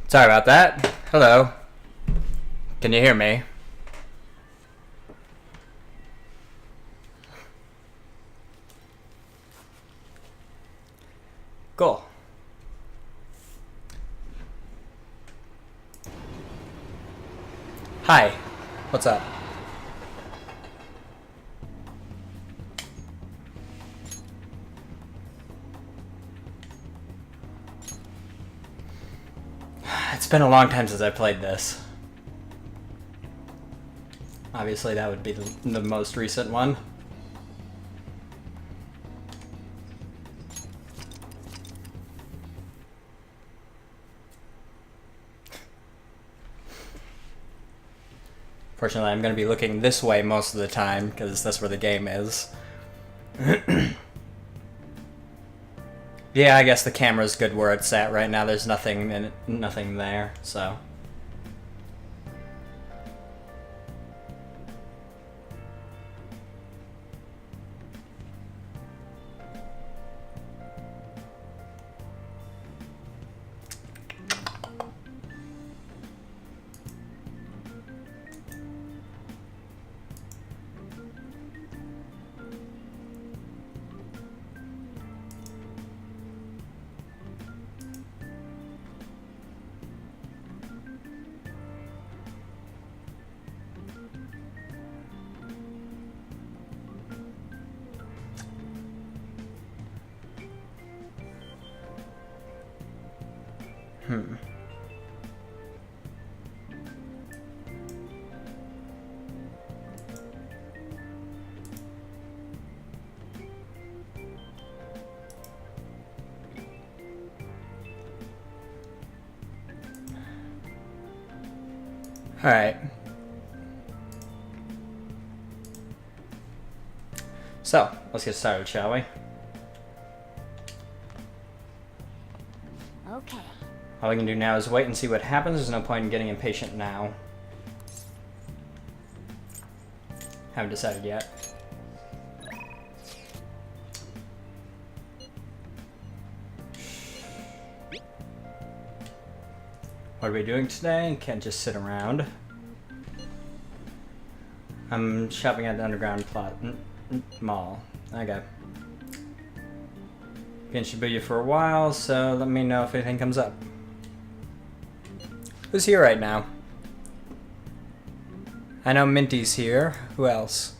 Sorry about that. Hello. Can you hear me? Cool. Hi. What's up? It's been a long time since I played this. Obviously, that would be the most recent one. Fortunately, I'm going to be looking this way most of the time, because that's where the game is. Yeah, I guess the camera's good where it's at right now. There's nothing in it, nothing there, so... Alright. So, let's get started, shall we? Okay. All we can do now is wait and see what happens. There's no point in getting impatient now. Haven't decided yet. What are we doing today? Can't just sit around. I'm shopping at the underground mall. Okay. Been in Shibuya for a while, so let me know if anything comes up. Who's here right now? I know Minty's here. Who else?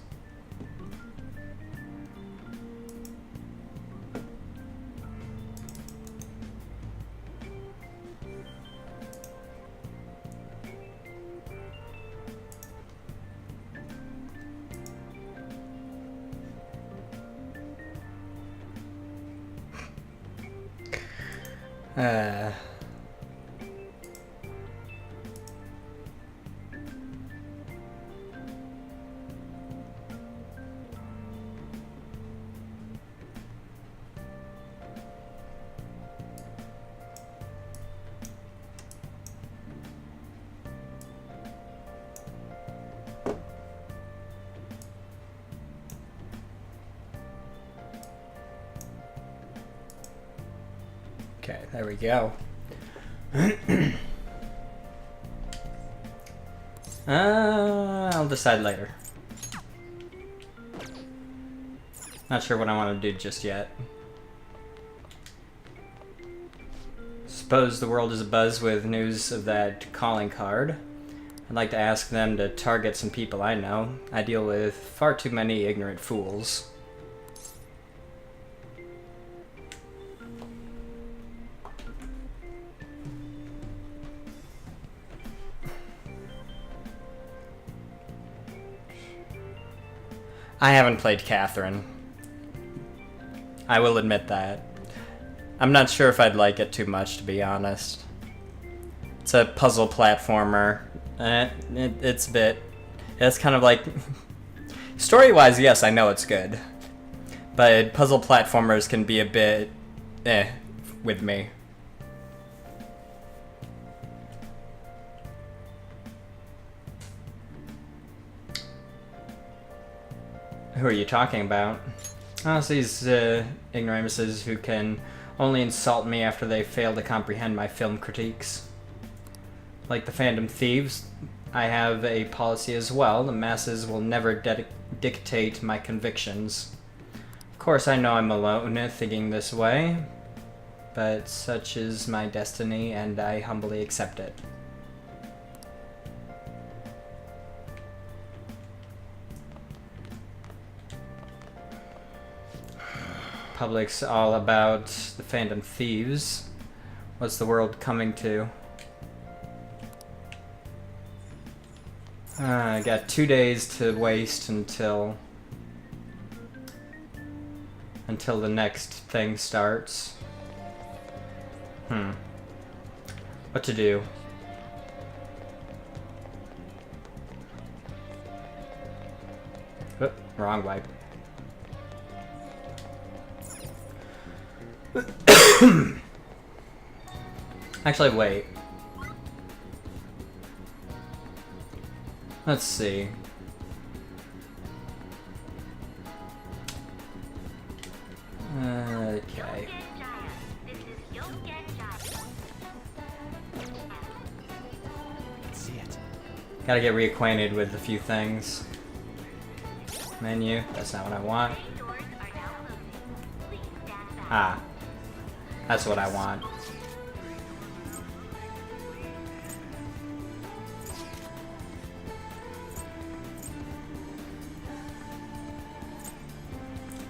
Okay, there we go. I'll decide later. Not sure what I want to do just yet. Suppose the world is abuzz with news of that calling card. I'd like to ask them to target some people I know. I deal with far too many ignorant fools. I haven't played Catherine. I will admit that. I'm not sure if I'd like it too much, to be honest. It's a puzzle platformer. It's a bit... It's kind of like... Story-wise, yes, I know it's good. But puzzle platformers can be a bit... with me. Who are you talking about? Oh, it's these ignoramuses who can only insult me after they fail to comprehend my film critiques. Like the fandom thieves, I have a policy as well. The masses will never dictate my convictions. Of course, I know I'm alone in thinking this way, but such is my destiny, and I humbly accept it. Public's all about the fandom thieves. What's the world coming to? I got 2 days to waste until the next thing starts. What to do? Oh, wrong wipe. Actually, wait. Let's see. Okay. See it. Gotta get reacquainted with a few things. Menu, that's not what I want. Ah. That's what I want.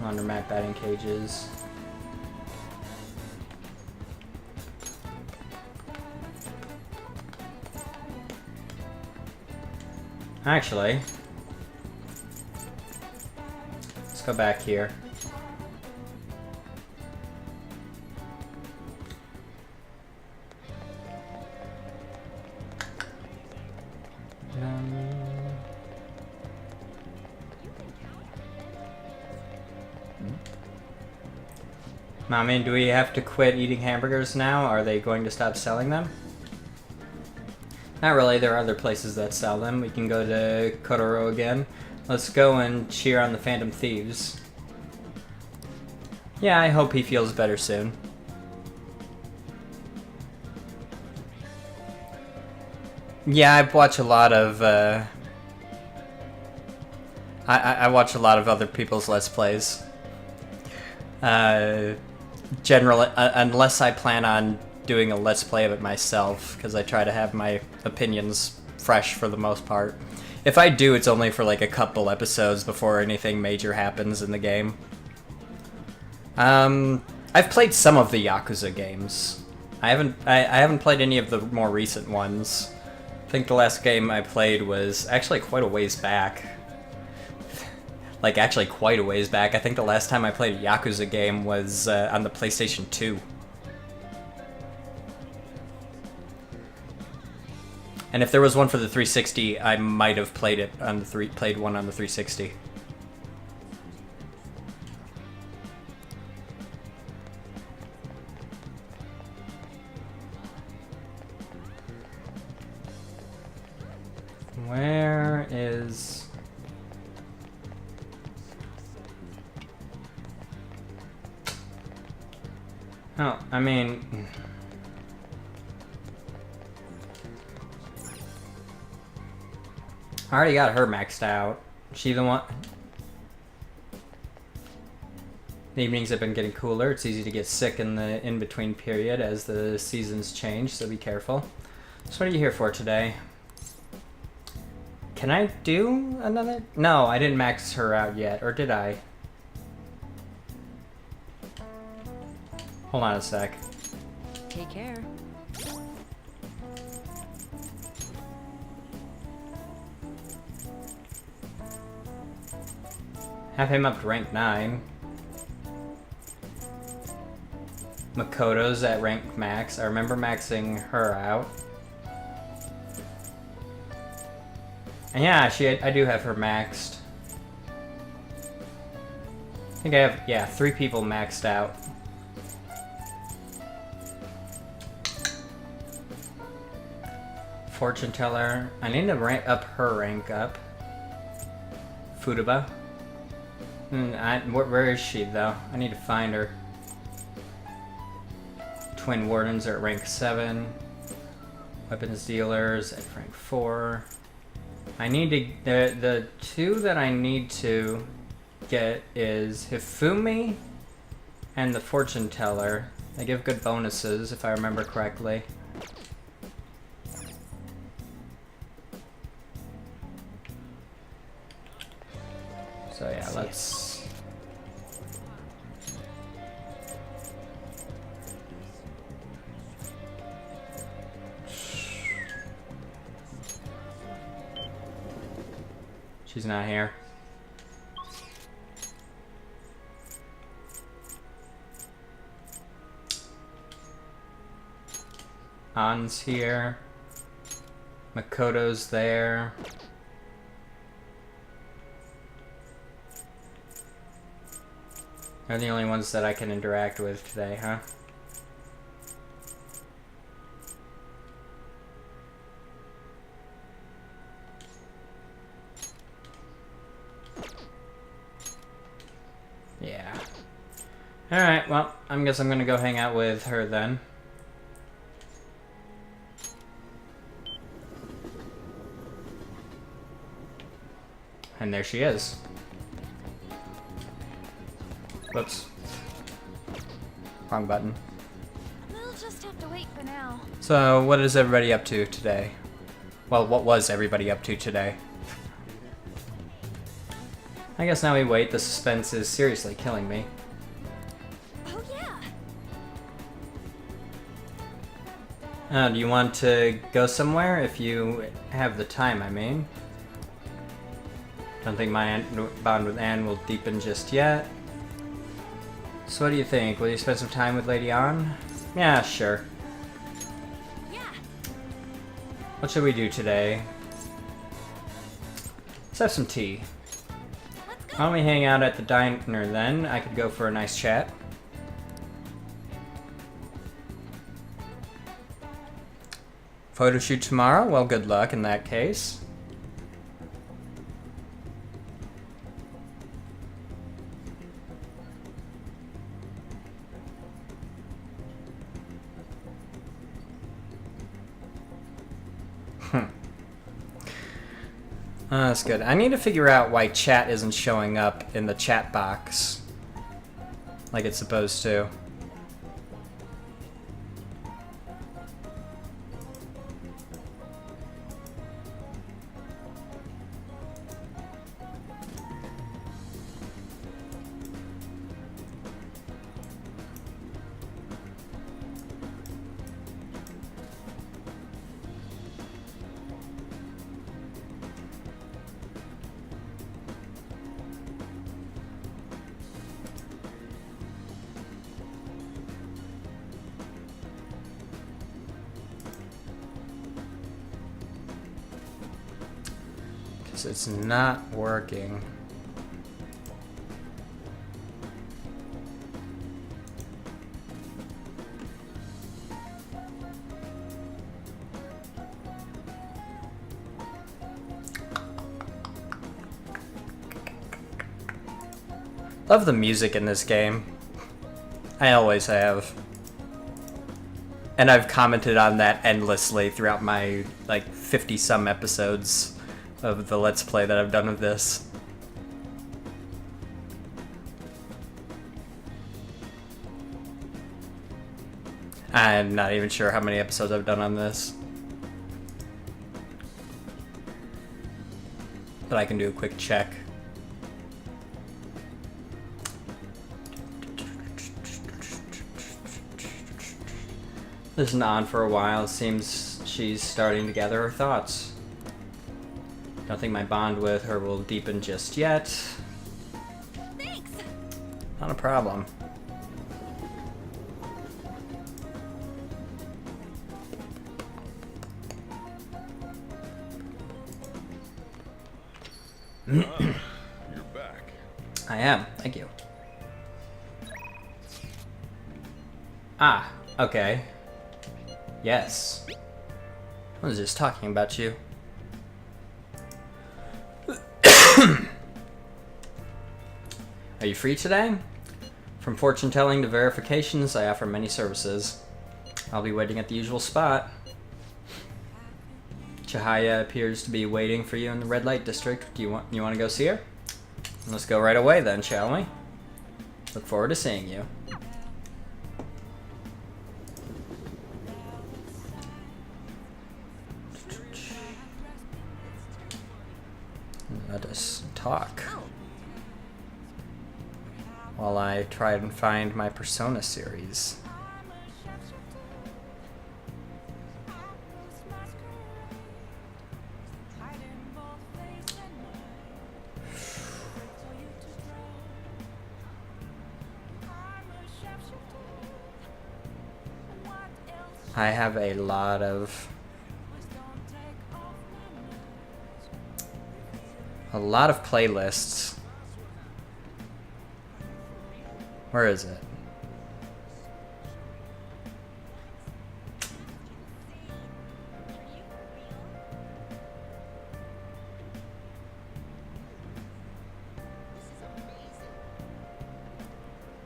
Laundromat batting cages. Actually, let's go back here. Mommy, do we have to quit eating hamburgers now? Are they going to stop selling them? Not really, there are other places that sell them. We can go to Kotaro again. Let's go and cheer on the fandom thieves. Yeah, I hope he feels better soon. Yeah, I watch a lot of, I watch a lot of other people's Let's Plays. Generally, unless I plan on doing a Let's Play of it myself, because I try to have my opinions fresh for the most part. If I do, it's only for like a couple episodes before anything major happens in the game. I've played some of the Yakuza games. I haven't played any of the more recent ones. I think the last game I played was actually quite a ways back. Like, actually quite a ways back. I think the last time I played a Yakuza game was on the PlayStation 2. And if there was one for the 360, I might have played it on the played one on the 360. Where is... Oh, I mean... I already got her maxed out. She the one... The evenings have been getting cooler. It's easy to get sick in the in-between period as the seasons change, so be careful. So what are you here for today? Can I do another? No, I didn't max her out yet, or did I? Hold on a sec. Take care. Have him up to rank 9. Makoto's at rank max. I remember maxing her out. And yeah, I do have her maxed. I think I have, yeah, 3 people maxed out. Fortune teller. I need to rank up her rank up. Futaba. Where is she though? I need to find her. Twin Wardens are at rank 7. Weapons dealers at rank 4. I need to... The two that I need to get is Hifumi and the Fortune Teller. They give good bonuses, if I remember correctly. So yeah, let's... She's not here. An's here. Makoto's there. They're the only ones that I can interact with today, huh? Yeah. Alright, well, I guess I'm gonna go hang out with her then. And there she is. Whoops. Wrong button. We'll just have to wait for now. So, what is everybody up to today? Well, what was everybody up to today? I guess now we wait. The suspense is seriously killing me. Oh Do yeah. you want to go somewhere? If you have the time, I mean. Don't think my bond with Anne will deepen just yet. So what do you think? Will you spend some time with Lady Anne? Yeah, sure. Yeah. What should we do today? Let's have some tea. Let's go. Why don't we hang out at the diner then? I could go for a nice chat. Photo shoot tomorrow? Well, good luck in that case. Oh, that's good. I need to figure out why chat isn't showing up in the chat box like it's supposed to. It's not working. Love the music in this game. I always have. And I've commented on that endlessly throughout my, like, 50-some episodes of the Let's Play that I've done of this. I'm not even sure how many episodes I've done on this. But I can do a quick check. This is on for a while. It seems she's starting to gather her thoughts. Don't think my bond with her will deepen just yet. Thanks. Not a problem. You're back. I am. Thank you. Ah, okay. Yes. I was just talking about you. Are you free today? From fortune telling to verifications, I offer many services. I'll be waiting at the usual spot. Chihaya appears to be waiting for you in the red light district. Do you want to go see her? Let's go right away then, shall we? Look forward to seeing you. Let us talk while I try and find my Persona series. I have a lot of playlists. Where is it?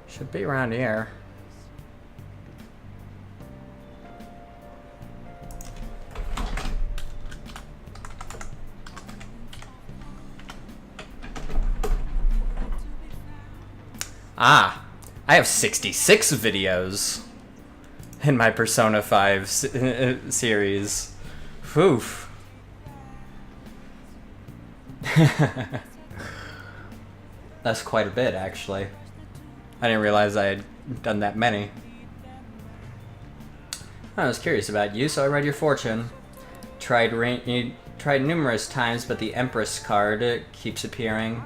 Should be around here. Ah, I have 66 videos in my Persona 5 series. Oof. That's quite a bit, actually. I didn't realize I had done that many. I was curious about you, so I read your fortune. You tried numerous times, but the Empress card keeps appearing.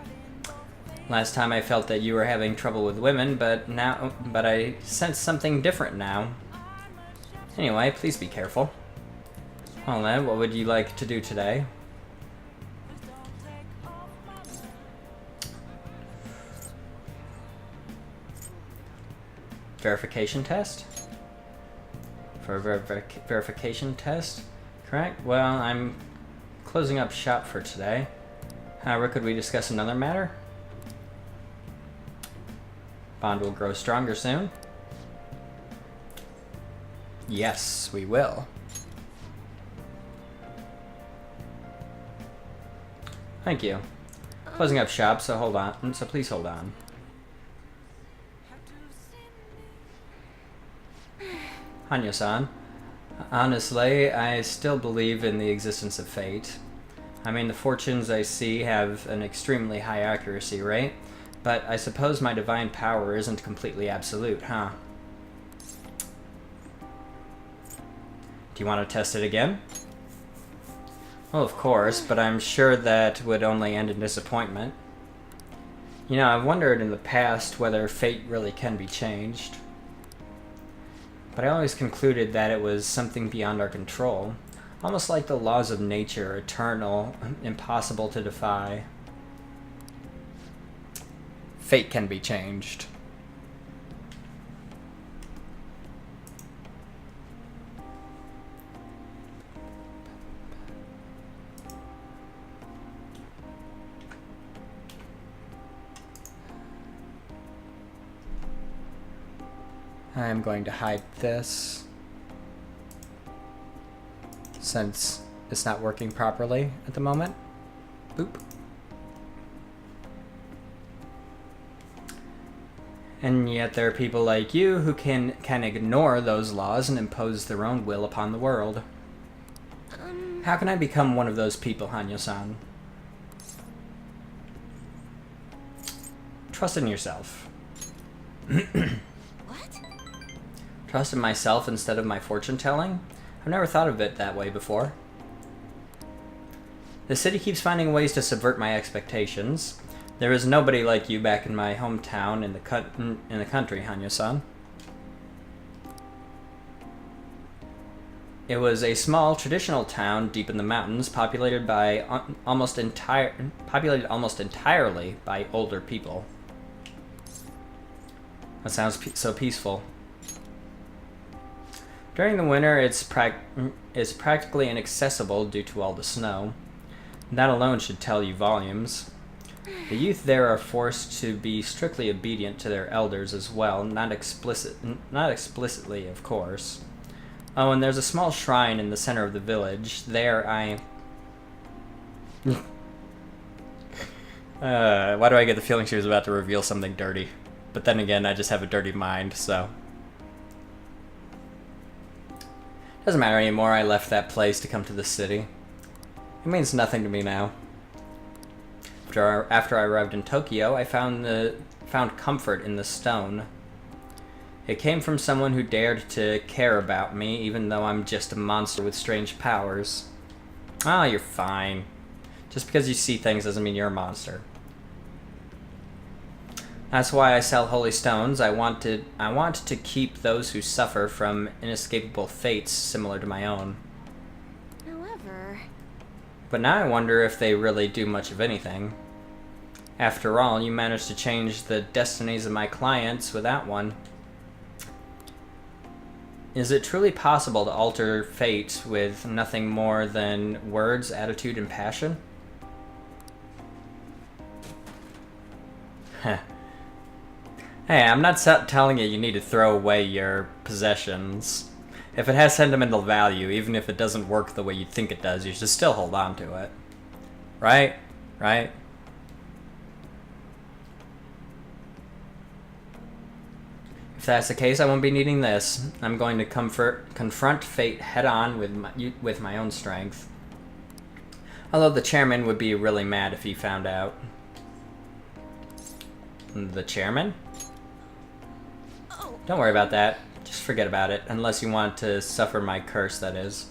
Last time I felt that you were having trouble with women, but I sense something different now. Anyway, please be careful. Well then, what would you like to do today? Verification test? For a verification test? Correct? Well, I'm closing up shop for today. However, could we discuss another matter? Bond will grow stronger soon. Yes, we will. Thank you. Closing up shop, so hold on. So please hold on. Hanyou-san, honestly, I still believe in the existence of fate. I mean, the fortunes I see have an extremely high accuracy rate. But I suppose my divine power isn't completely absolute, huh? Do you want to test it again? Well, of course, but I'm sure that would only end in disappointment. You know, I've wondered in the past whether fate really can be changed. But I always concluded that it was something beyond our control. Almost like the laws of nature, eternal, impossible to defy. Fate can be changed. I'm going to hide this since it's not working properly at the moment. Boop. And yet there are people like you who can ignore those laws and impose their own will upon the world. How can I become one of those people, Hanyou-san? Trust in yourself. What? Trust in myself instead of my fortune-telling? I've never thought of it that way before. The city keeps finding ways to subvert my expectations. There is nobody like you back in my hometown in the country, Hanyou-san. It was a small, traditional town deep in the mountains, populated almost entirely by older people. That sounds so peaceful. During the winter, it's practically inaccessible due to all the snow. That alone should tell you volumes. The youth there are forced to be strictly obedient to their elders as well, not explicitly, of course. Oh, and there's a small shrine in the center of the village. There I... why do I get the feeling she was about to reveal something dirty? But then again, I just have a dirty mind, so... Doesn't matter anymore, I left that place to come to the city. It means nothing to me now. After I arrived in Tokyo, I found comfort in the stone. It came from someone who dared to care about me, even though I'm just a monster with strange powers. Ah, you're fine. Just because you see things doesn't mean you're a monster. That's why I sell holy stones. I want to keep those who suffer from inescapable fates similar to my own. However... But now I wonder if they really do much of anything. After all, you managed to change the destinies of my clients without one. Is it truly possible to alter fate with nothing more than words, attitude, and passion? Heh. Hey, I'm not telling you need to throw away your possessions. If it has sentimental value, even if it doesn't work the way you think it does, you should still hold on to it. Right? Right? If that's the case, I won't be needing this. I'm going to confront fate head-on with my own strength. Although the chairman would be really mad if he found out. The chairman? Don't worry about that. Just forget about it. Unless you want to suffer my curse, that is.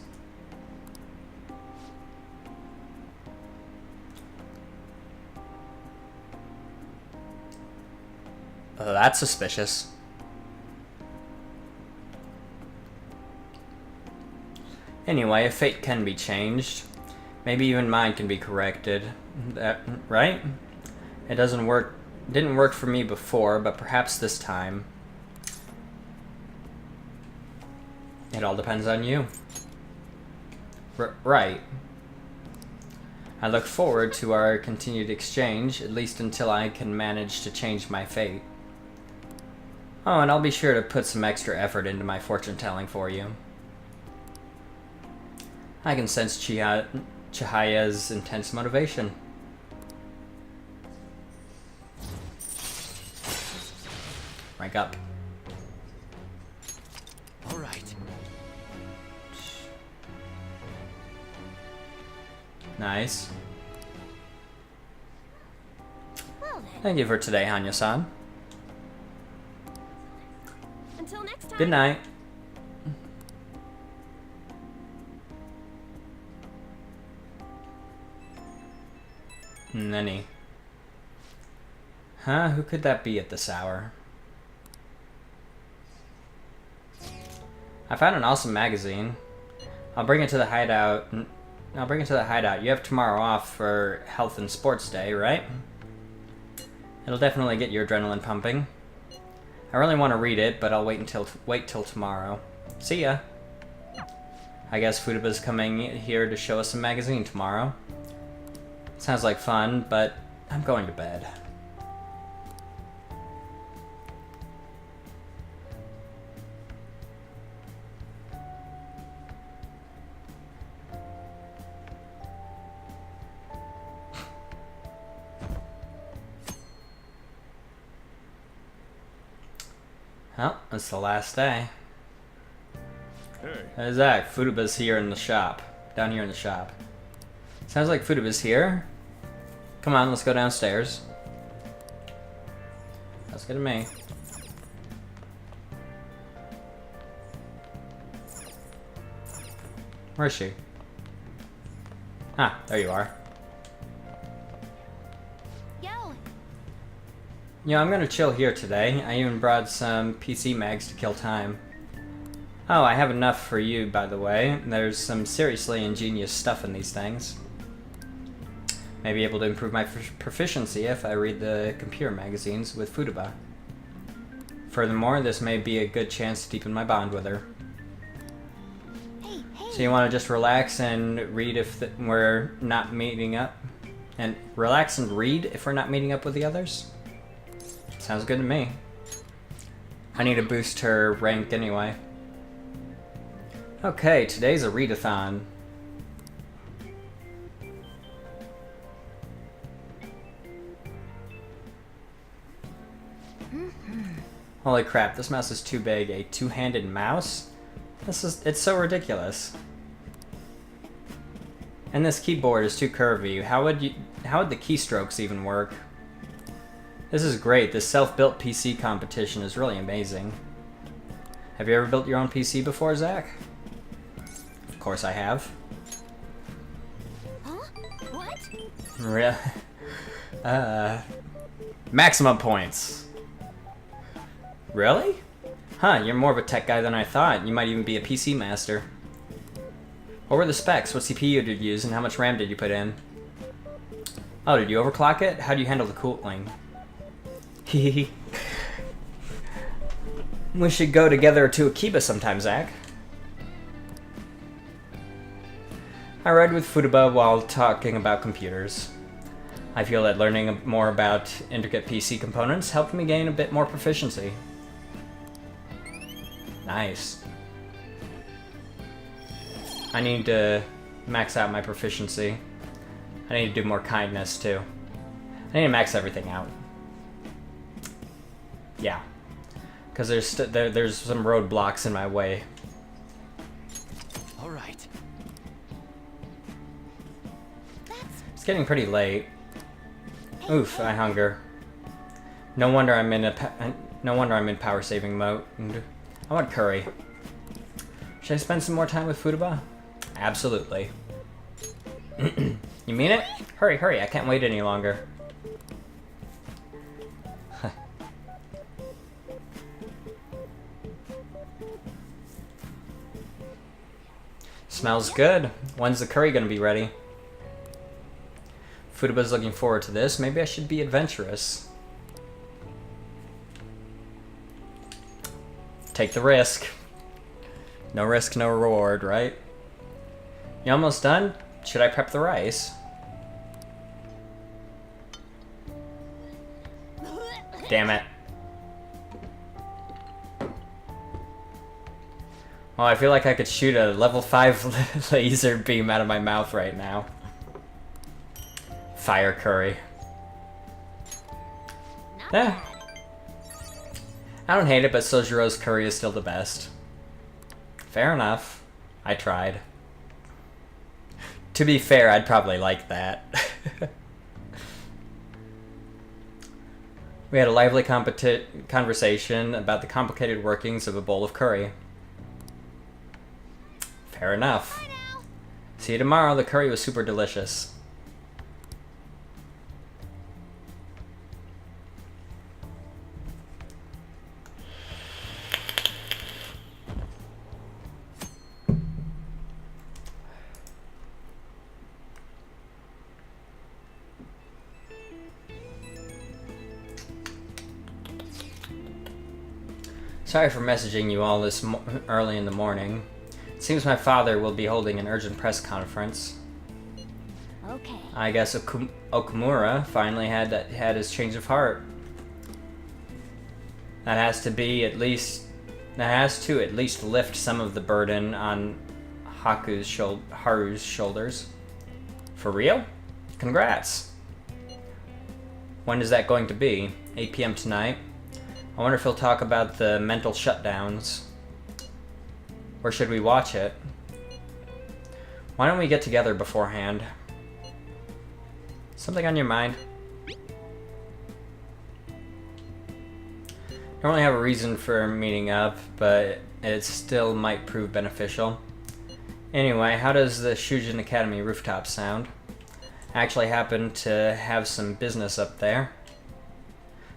That's suspicious. Anyway, if fate can be changed, maybe even mine can be corrected. Right? It didn't work for me before, but perhaps this time. It all depends on you. Right. I look forward to our continued exchange, at least until I can manage to change my fate. Oh, and I'll be sure to put some extra effort into my fortune-telling for you. I can sense Chihaya's intense motivation. Rank up. All right. Nice. Well then, Thank you for today, Hanyou-san. until next time. Good night. Nenny. Huh? Who could that be at this hour? I found an awesome magazine. I'll bring it to the hideout. You have tomorrow off for Health and Sports Day, right? It'll definitely get your adrenaline pumping. I really want to read it, but I'll wait till tomorrow. See ya. I guess Fudaba's coming here to show us a magazine tomorrow. Sounds like fun, but I'm going to bed. Well, it's the last day. Hey, Hey Zach, Fudaba's here in the shop. Down here in the shop. Sounds like Fudaba's here. Come on, let's go downstairs. That's good to me. Where is she? Ah, there you are. Yo, Yeah, I'm gonna chill here today. I even brought some PC mags to kill time. Oh, I have enough for you, by the way. There's some seriously ingenious stuff in these things. May be able to improve my proficiency if I read the computer magazines with Futaba. Furthermore, this may be a good chance to deepen my bond with her. hey. So you want to just relax and read if we're not meeting up? And relax and read if we're not meeting up with the others? Sounds good to me. I need to boost her rank anyway. Okay, today's a readathon. Holy crap, this mouse is too big. A two-handed mouse? It's so ridiculous. And this keyboard is too curvy. How would the keystrokes even work? This is great. This self-built PC competition is really amazing. Have you ever built your own PC before, Zach? Of course I have. Huh? What? Really? Maximum points. Really? Huh, you're more of a tech guy than I thought. You might even be a PC master. What were the specs? What CPU did you use and how much RAM did you put in? Oh, did you overclock it? How do you handle the cooling? Hehehe. We should go together to Akiba sometime, Zach. I read with Futaba while talking about computers. I feel that learning more about intricate PC components helped me gain a bit more proficiency. Nice. I need to max out my proficiency. I need to do more kindness too. I need to max everything out. Yeah, because there's some roadblocks in my way. All right. It's getting pretty late. Oof, I hunger. No wonder I'm in power saving mode. I want curry. Should I spend some more time with Futaba? Absolutely. You mean it? Hurry, hurry, I can't wait any longer. Smells good. When's the curry gonna be ready? Futaba's looking forward to this. Maybe I should be adventurous. Take the risk. No risk, no reward, right? You almost done? Should I prep the rice? Damn it. Well, I feel like I could shoot a level 5 laser beam out of my mouth right now. Fire curry. Yeah. I don't hate it, but Sojiro's curry is still the best. Fair enough. I tried. To be fair, I'd probably like that. We had a lively conversation about the complicated workings of a bowl of curry. Fair enough. See you tomorrow. The curry was super delicious. Sorry for messaging you all this early in the morning. It seems my father will be holding an urgent press conference. Okay. I guess Okamura finally had his change of heart. That has to at least lift some of the burden on Haru's shoulders. For real? Congrats. When is that going to be? 8 p.m. tonight? I wonder if he'll talk about the mental shutdowns. Or should we watch it? Why don't we get together beforehand? Something on your mind? Don't really have a reason for meeting up, but it still might prove beneficial. Anyway, how does the Shujin Academy rooftop sound? I actually happen to have some business up there.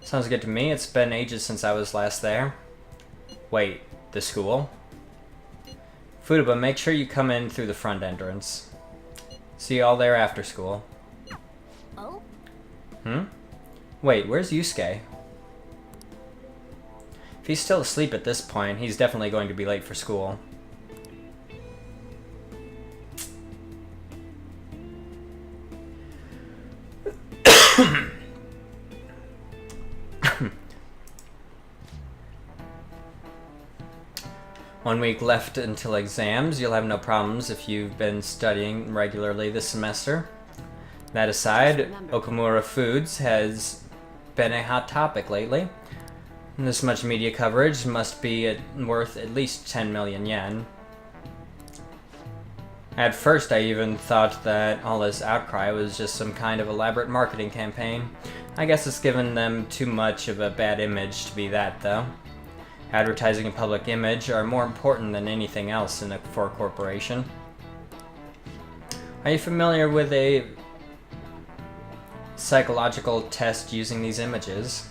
Sounds good to me. It's been ages since I was last there. Wait, the school? Futaba, make sure you come in through the front entrance. See you all there after school. Oh? Wait, where's Yusuke? If he's still asleep at this point, he's definitely going to be late for school. 1 week left until exams. You'll have no problems if you've been studying regularly this semester. That aside, Okamura Foods has been a hot topic lately. This much media coverage must be worth at least 10 million yen. At first, I even thought that all this outcry was just some kind of elaborate marketing campaign. I guess it's given them too much of a bad image to be that, though. Advertising and public image are more important than anything else for a corporation. Are you familiar with a psychological test using these images?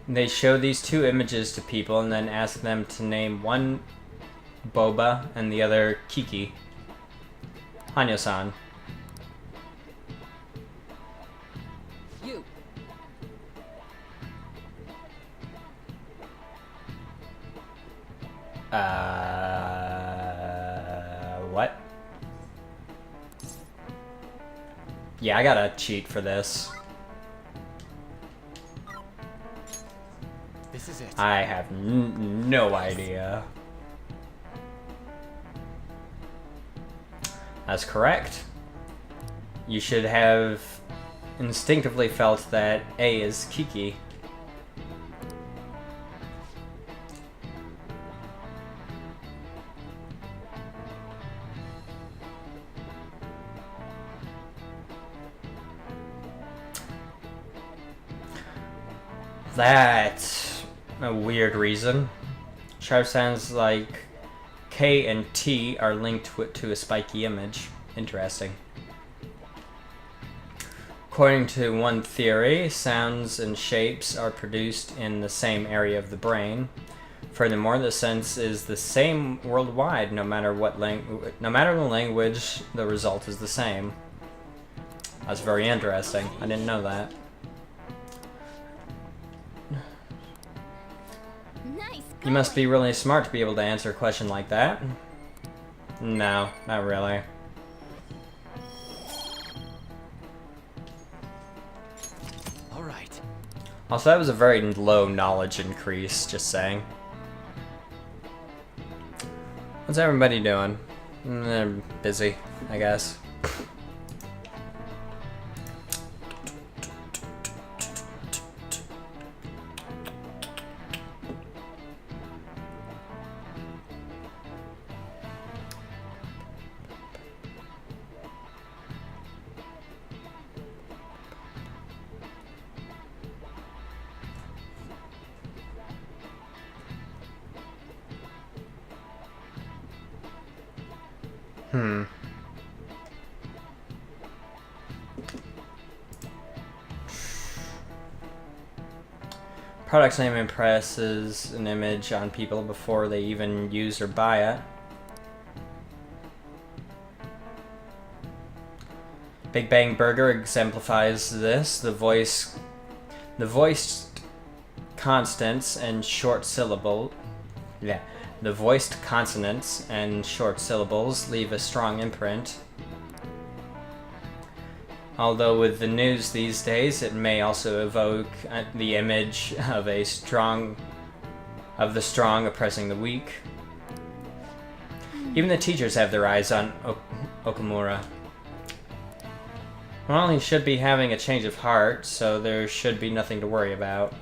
They show these two images to people and then ask them to name one Boba and the other Kiki. Hanyou-san. You. What? Yeah, I gotta cheat for this. This is it. I have no idea. That's correct. You should have instinctively felt that A is Kiki. That's a weird reason. Sure sounds like K and T are linked to a spiky image. Interesting. According to one theory, sounds and shapes are produced in the same area of the brain. Furthermore, the sense is the same worldwide, no matter the language, the result is the same. That's very interesting. I didn't know that. Nice. You must be really smart to be able to answer a question like that. No, not really. All right. Also, that was a very low knowledge increase, just saying. What's everybody doing? They're busy, I guess. Product's name impresses an image on people before they even use or buy it. Big Bang Burger exemplifies this. The voiced constants and short syllable. Yeah. The voiced consonants and short syllables leave a strong imprint. Although with the news these days, it may also evoke the image of the strong oppressing the weak. Even the teachers have their eyes on Okamura. Well, he should be having a change of heart, so there should be nothing to worry about.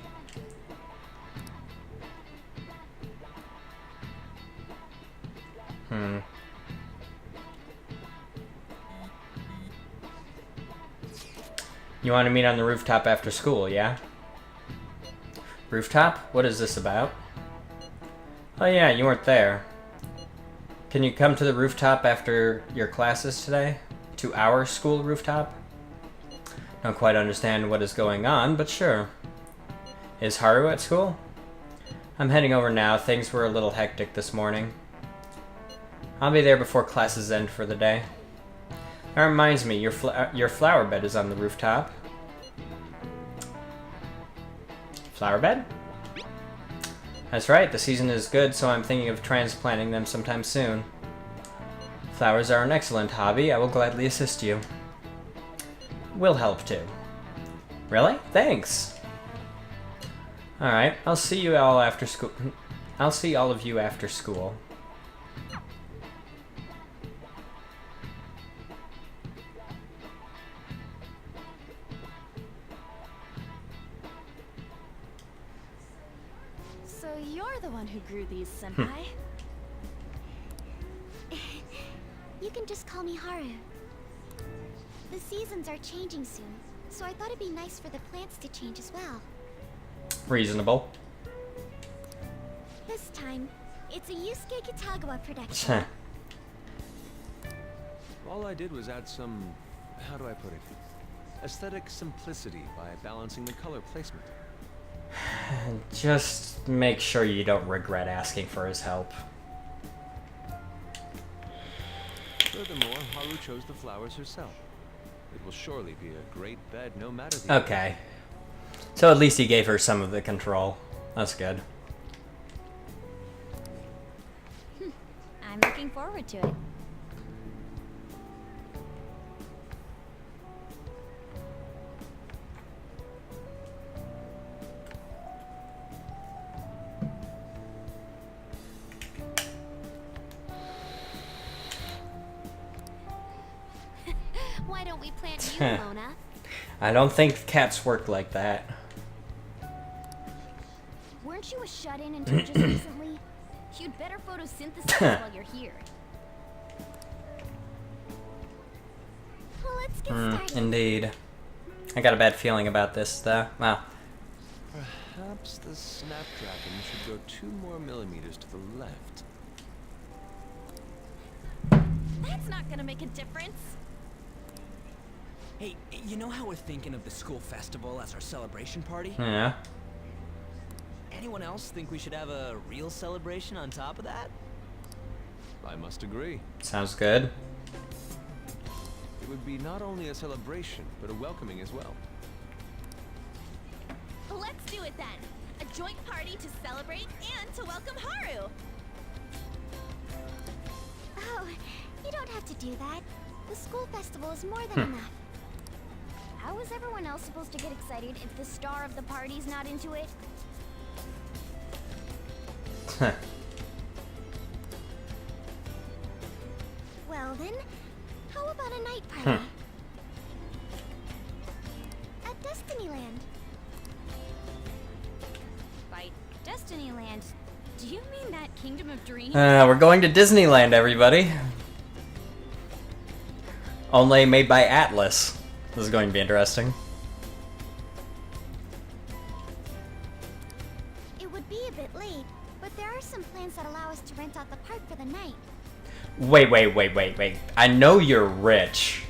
You want to meet on the rooftop after school, yeah? Rooftop? What is this about? Oh yeah, you weren't there. Can you come to the rooftop after your classes today? To our school rooftop? Don't quite understand what is going on, but sure. Is Haru at school? I'm heading over now. Things were a little hectic this morning. I'll be there before classes end for the day. That reminds me, your flower bed is on the rooftop. Flower bed? That's right, the season is good, so I'm thinking of transplanting them sometime soon. Flowers are an excellent hobby. I will gladly assist you. We'll help too. Really? Thanks! Alright, I'll see you all after school. I'll see all of you after school. So you're the one who grew these, Senpai. You can just call me Haru. The seasons are changing soon, so I thought it'd be nice for the plants to change as well. Reasonable. This time, it's a Yusuke Kitagawa production. All I did was add some, how do I put it, aesthetic simplicity by balancing the color placement. Just make sure you don't regret asking for his help. Furthermore, Haru chose the flowers herself. It will surely be a great bed no matter the Okay. So at least he gave her some of the control. That's good. I'm looking forward to it. Why don't we plant you, Mona? I don't think cats work like that. Weren't you a shut-in until just recently? You'd better photosynthesize while you're here. Well, let's get started. Indeed. I got a bad feeling about this, though. Wow. Perhaps the Snapdragon should go 2 more millimeters to the left. That's not gonna make a difference. Hey, you know how we're thinking of the school festival as our celebration party? Yeah. Anyone else think we should have a real celebration on top of that? I must agree. Sounds good. It would be not only a celebration, but a welcoming as well. Let's do it then. A joint party to celebrate and to welcome Haru. Oh, you don't have to do that. The school festival is more than enough. How is everyone else supposed to get excited if the star of the party's not into it? Well then, how about a night party? At Destinyland. By Destinyland, do you mean that Kingdom of Dreams? We're going to Disneyland, everybody. Only made by Atlas. This is going to be interesting. It would be a bit late, but there are some plans that allow us to rent out the park for the night. Wait. I know you're rich.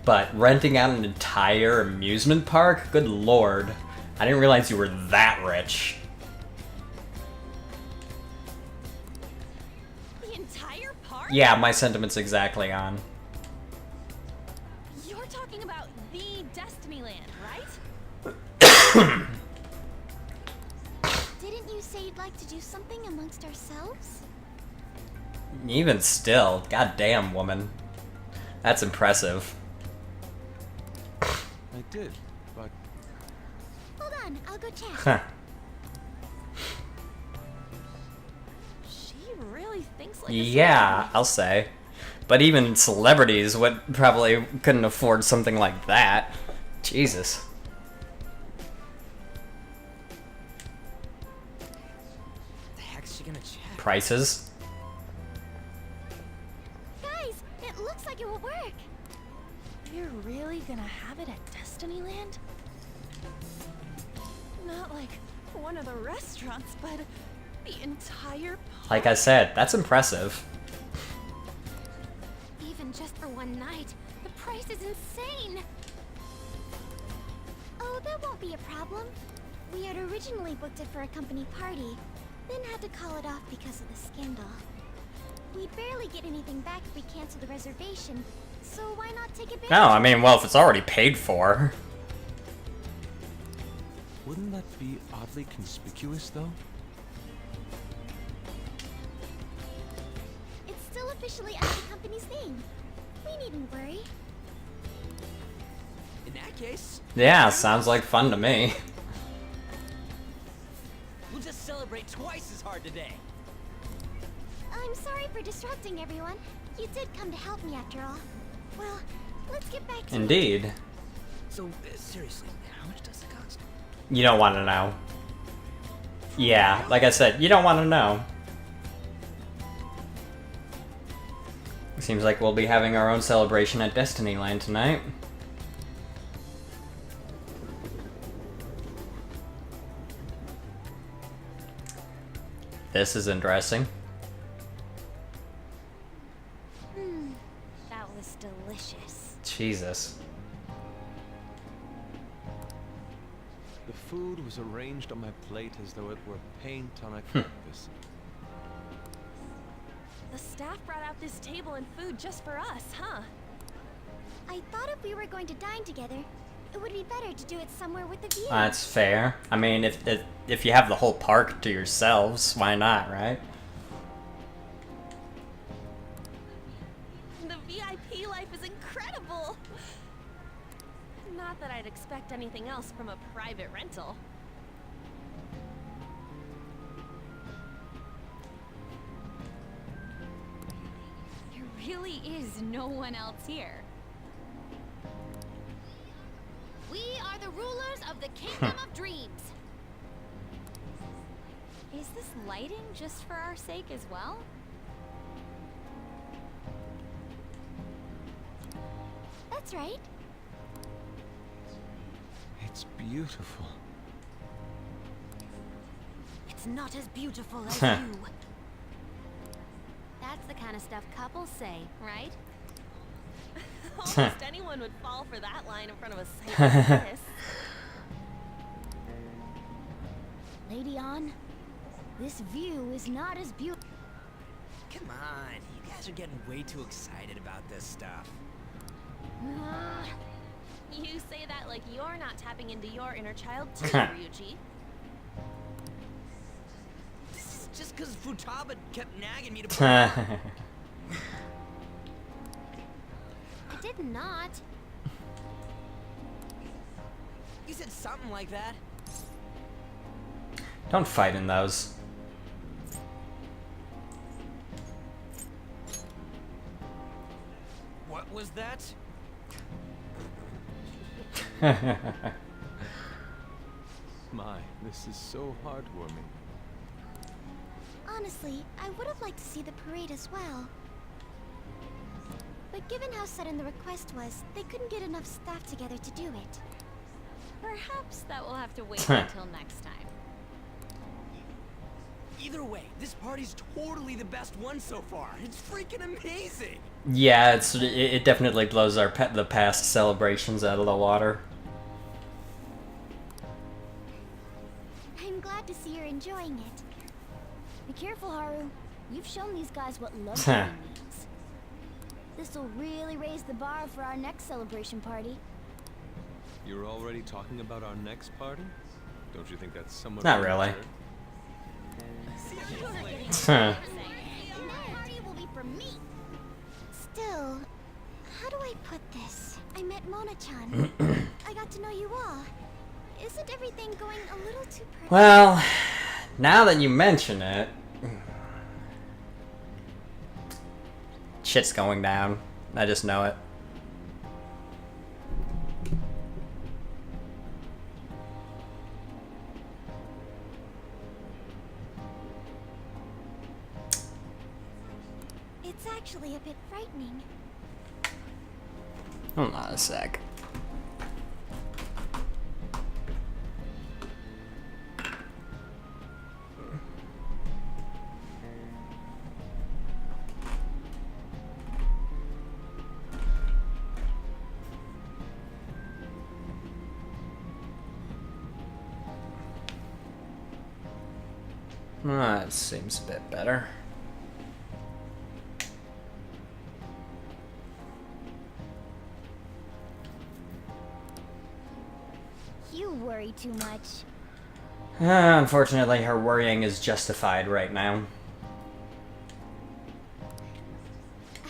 But renting out an entire amusement park? Good lord. I didn't realize you were that rich. The entire park? Yeah, my sentiment's exactly on. You're talking about the Destinyland, right? Didn't you say you'd like to do something amongst ourselves? Even still, goddamn woman. That's impressive. I did, but Hold on, I'll go check. Huh. She really thinks like Yeah, I'll say. But even celebrities would probably couldn't afford something like that. Jesus. The heck's she gonna check? Prices? Guys, it looks like it will work. You're really gonna have it at Destinyland? Not like one of the restaurants, but the entire park? Like I said, that's impressive. Even just for one night, the price is insane. Oh, that won't be a problem. We had originally booked it for a company party, then had to call it off because of the scandal. We'd barely get anything back if we canceled the reservation, so why not take advantage? No, I mean, well, if it's already paid for. wouldn't that be oddly conspicuous, though? It's still officially under the company's name. We needn't worry. In that case, Yeah, sounds like fun to me. we'll just celebrate twice as hard today. I'm sorry for disrupting everyone. You did come to help me after all. Well, let's get back to it. Indeed. So, seriously, how much does it cost? You don't want to know. Yeah, like I said, you don't want to know. Seems like we'll be having our own celebration at Destinyland tonight. This is interesting. That was delicious. Jesus. The food was arranged on my plate as though it were paint on a canvas. The staff brought out this table and food just for us, huh? I thought if we were going to dine together, it would be better to do it somewhere with a view. That's fair. I mean, if you have the whole park to yourselves, why not, right? The VIP life is incredible! Not that I'd expect anything else from a private rental. There really is no one else here. We are the rulers of the Kingdom of Dreams. Is this lighting just for our sake as well? That's right. It's beautiful. It's not as beautiful as you. That's the kind of stuff couples say, right? Almost anyone would fall for that line in front of a sight like this. Lady On, this view is not as beautiful. Come on, you guys are getting way too excited about this stuff. You say that like you're not tapping into your inner child too, Ryuji. This is just because Futaba kept nagging me to I did not. You said something like that. Don't fight in those. What was that? My, this is so heartwarming. Honestly, I would have liked to see the parade as well. But given how sudden the request was, they couldn't get enough staff together to do it. Perhaps that will have to wait until next time. Either way, this party's totally the best one so far. It's freaking amazing. Yeah, it definitely blows the past celebrations out of the water. I'm glad to see you're enjoying it. Be careful, Haru. You've shown these guys what love really means. This'll really raise the bar for our next celebration party. You're already talking about our next party? Don't you think that's somewhat Not really. absurd? That party will be for me. Still, how do I put this? I met Mona-chan. I got to know you all. Isn't everything going a little too perfect? Well, now that you mention it, shit's going down. I just know it. It's actually a bit frightening. Hold on a sec. That seems a bit better. You worry too much. Unfortunately, her worrying is justified right now.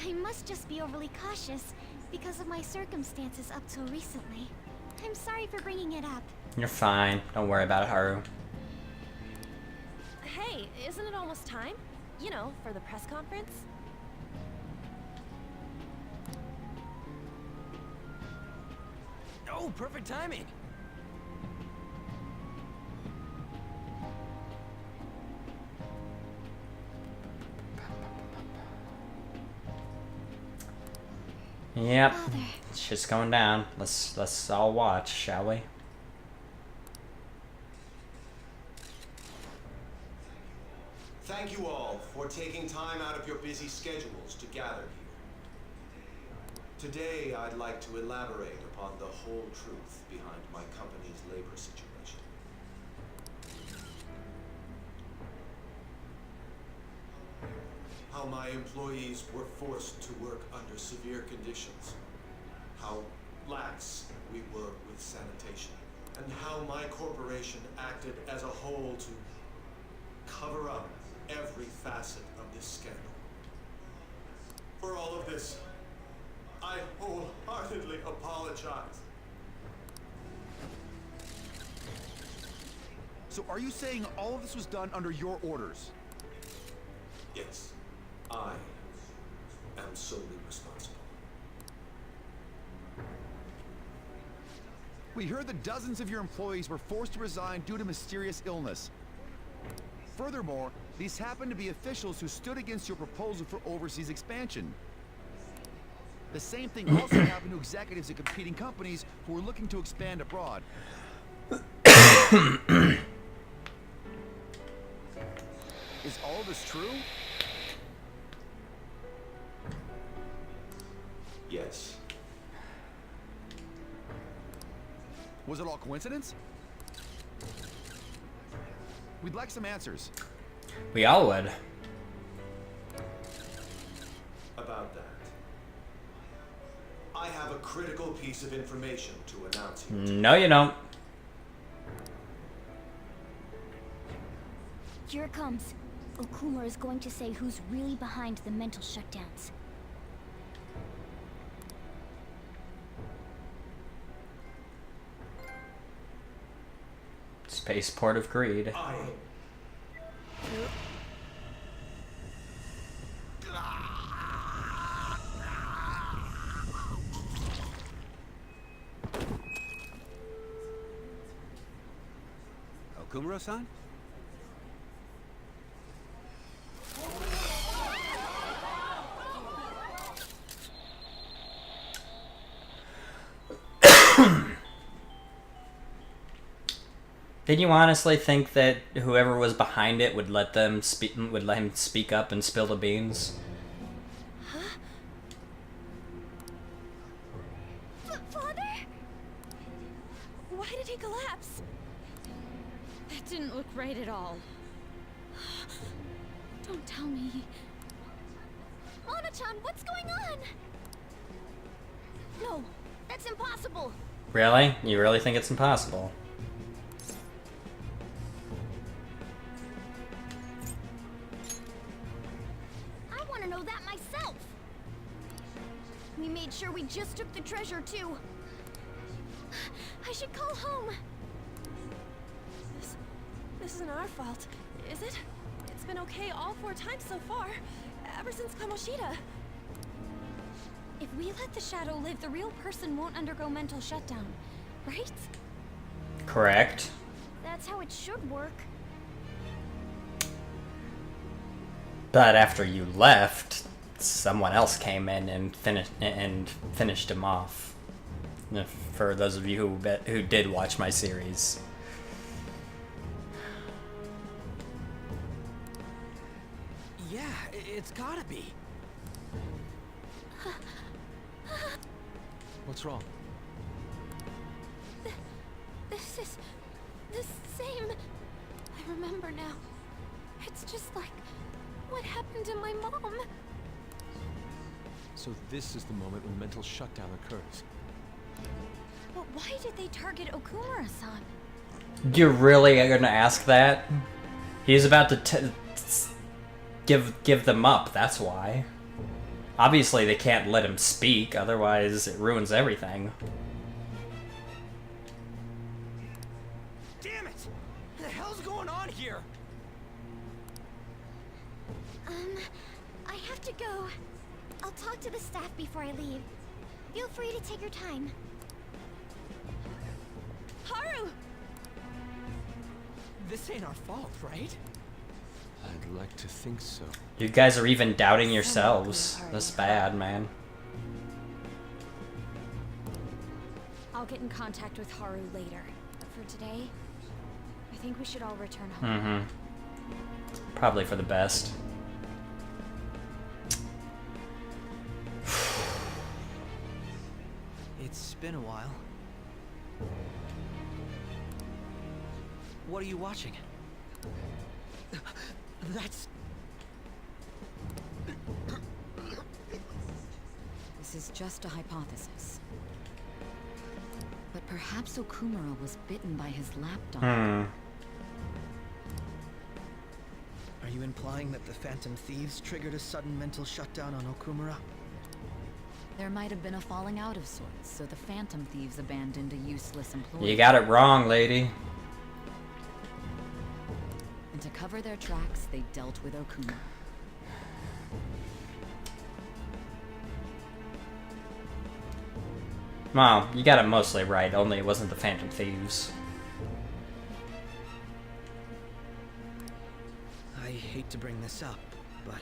I must just be overly cautious because of my circumstances up till recently. I'm sorry for bringing it up. You're fine. Don't worry about it, Haru. Hey, isn't it almost time? You know, for the press conference? Oh, perfect timing. Yep. Father. It's just going down. Let's all watch, shall we? Thank you all for taking time out of your busy schedules to gather here. Today, I'd like to elaborate upon the whole truth behind my company's labor situation. How my employees were forced to work under severe conditions. How lax we were with sanitation. And how my corporation acted as a whole to cover up every facet of this scandal. For all of this, I wholeheartedly apologize. So are you saying all of this was done under your orders? Yes, I am solely responsible. We heard that dozens of your employees were forced to resign due to mysterious illness. Furthermore, these happen to be officials who stood against your proposal for overseas expansion. The same thing also happened to executives at competing companies who were looking to expand abroad. Is all of this true? Yes. Was it all coincidence? We'd like some answers. We all would. About that. I have a critical piece of information to announce here. No, you don't. Here it comes. Okumura is going to say who's really behind the mental shutdowns. Spaceport of Greed. Okumura-san? Did you honestly think that whoever was behind it would let him speak up and spill the beans? Father? Why did he collapse? That didn't look right at all. Don't tell me. Mona-chan, what's going on? No, that's impossible. Really? You really think it's impossible? I want to know that myself. We made sure we just took the treasure, too. I should call home. This isn't our fault, is it? It's been okay all 4 times so far, ever since Kamoshida. If we let the shadow live, the real person won't undergo mental shutdown, right? Correct. That's how it should work. But after you left, someone else came in and finished him off. For those of you who did watch my series. Yeah, it's gotta be. What's wrong? This is the same. I remember now. It's just like what happened to my mom. So this is the moment when mental shutdown occurs. But why did they target Okumura-san? You're really gonna ask that? He's about to give them up, that's why. Obviously they can't let him speak, otherwise it ruins everything. Damn it! What the hell's going on here? I have to go. I'll talk to the staff before I leave. Feel free to take your time. Haru! This ain't our fault, right? I'd like to think so. You guys are even doubting yourselves. That's bad, man. I'll get in contact with Haru later. But for today, I think we should all return home. Probably for the best. It's been a while. What are you watching? That's... This is just a hypothesis. But perhaps Okumura was bitten by his lapdog. Are you implying that the Phantom Thieves triggered a sudden mental shutdown on Okumura? There might have been a falling out of sorts, so the Phantom Thieves abandoned a useless employee. You got it wrong, lady. And to cover their tracks, they dealt with Okumura. Well, you got it mostly right, only it wasn't the Phantom Thieves. I hate to bring this up, but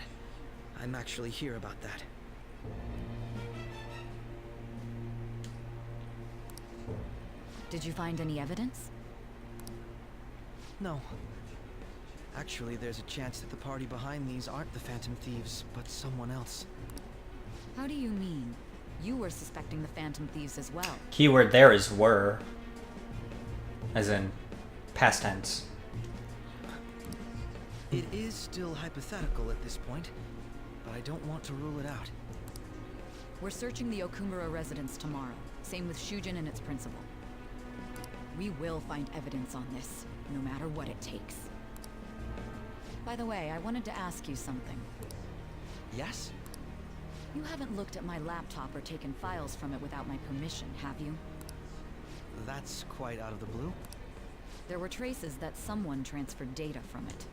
I'm actually here about that. Did you find any evidence? No. Actually, there's a chance that the party behind these aren't the Phantom Thieves, but someone else. How do you mean? You were suspecting the Phantom Thieves as well. Keyword there is were. As in, past tense. It is still hypothetical at this point, but I don't want to rule it out. We're searching the Okumura residence tomorrow. Same with Shujin and its principal. We will find evidence on this, no matter what it takes. By the way, I wanted to ask you something. Yes? You haven't looked at my laptop or taken files from it without my permission, have you? That's quite out of the blue. There were traces that someone transferred data from it.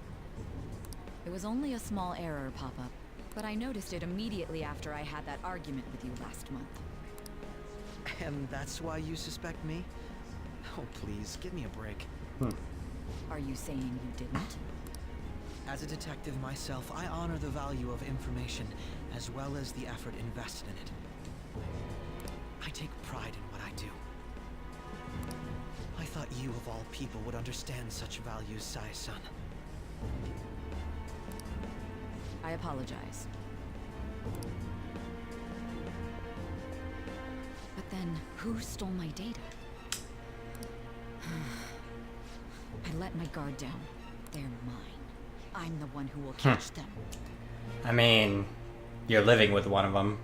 It was only a small error pop-up, but I noticed it immediately after I had that argument with you last month. And that's why you suspect me? Oh, please, give me a break. Are you saying you didn't? As a detective myself, I honor the value of information, as well as the effort invested in it. I take pride in what I do. I thought you, of all people, would understand such values, Sai-san. I apologize. But then, who stole my data? I let my guard down. They're mine. I'm the one who will catch them. I mean, you're living with one of them.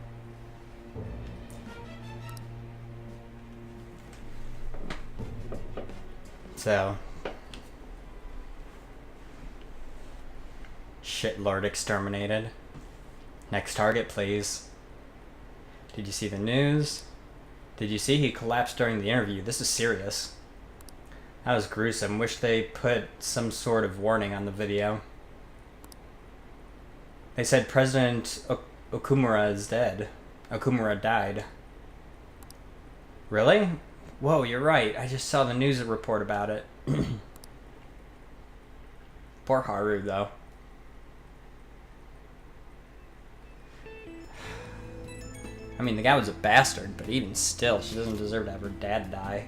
So. Shitlord exterminated. Next target, please. Did you see the news? Did you see he collapsed during the interview? This is serious. That was gruesome. Wish they put some sort of warning on the video. They said President Okumura is dead. Okumura died. Really? Whoa, you're right. I just saw the news report about it. Poor Haru, though. I mean, the guy was a bastard, but even still, she doesn't deserve to have her dad die.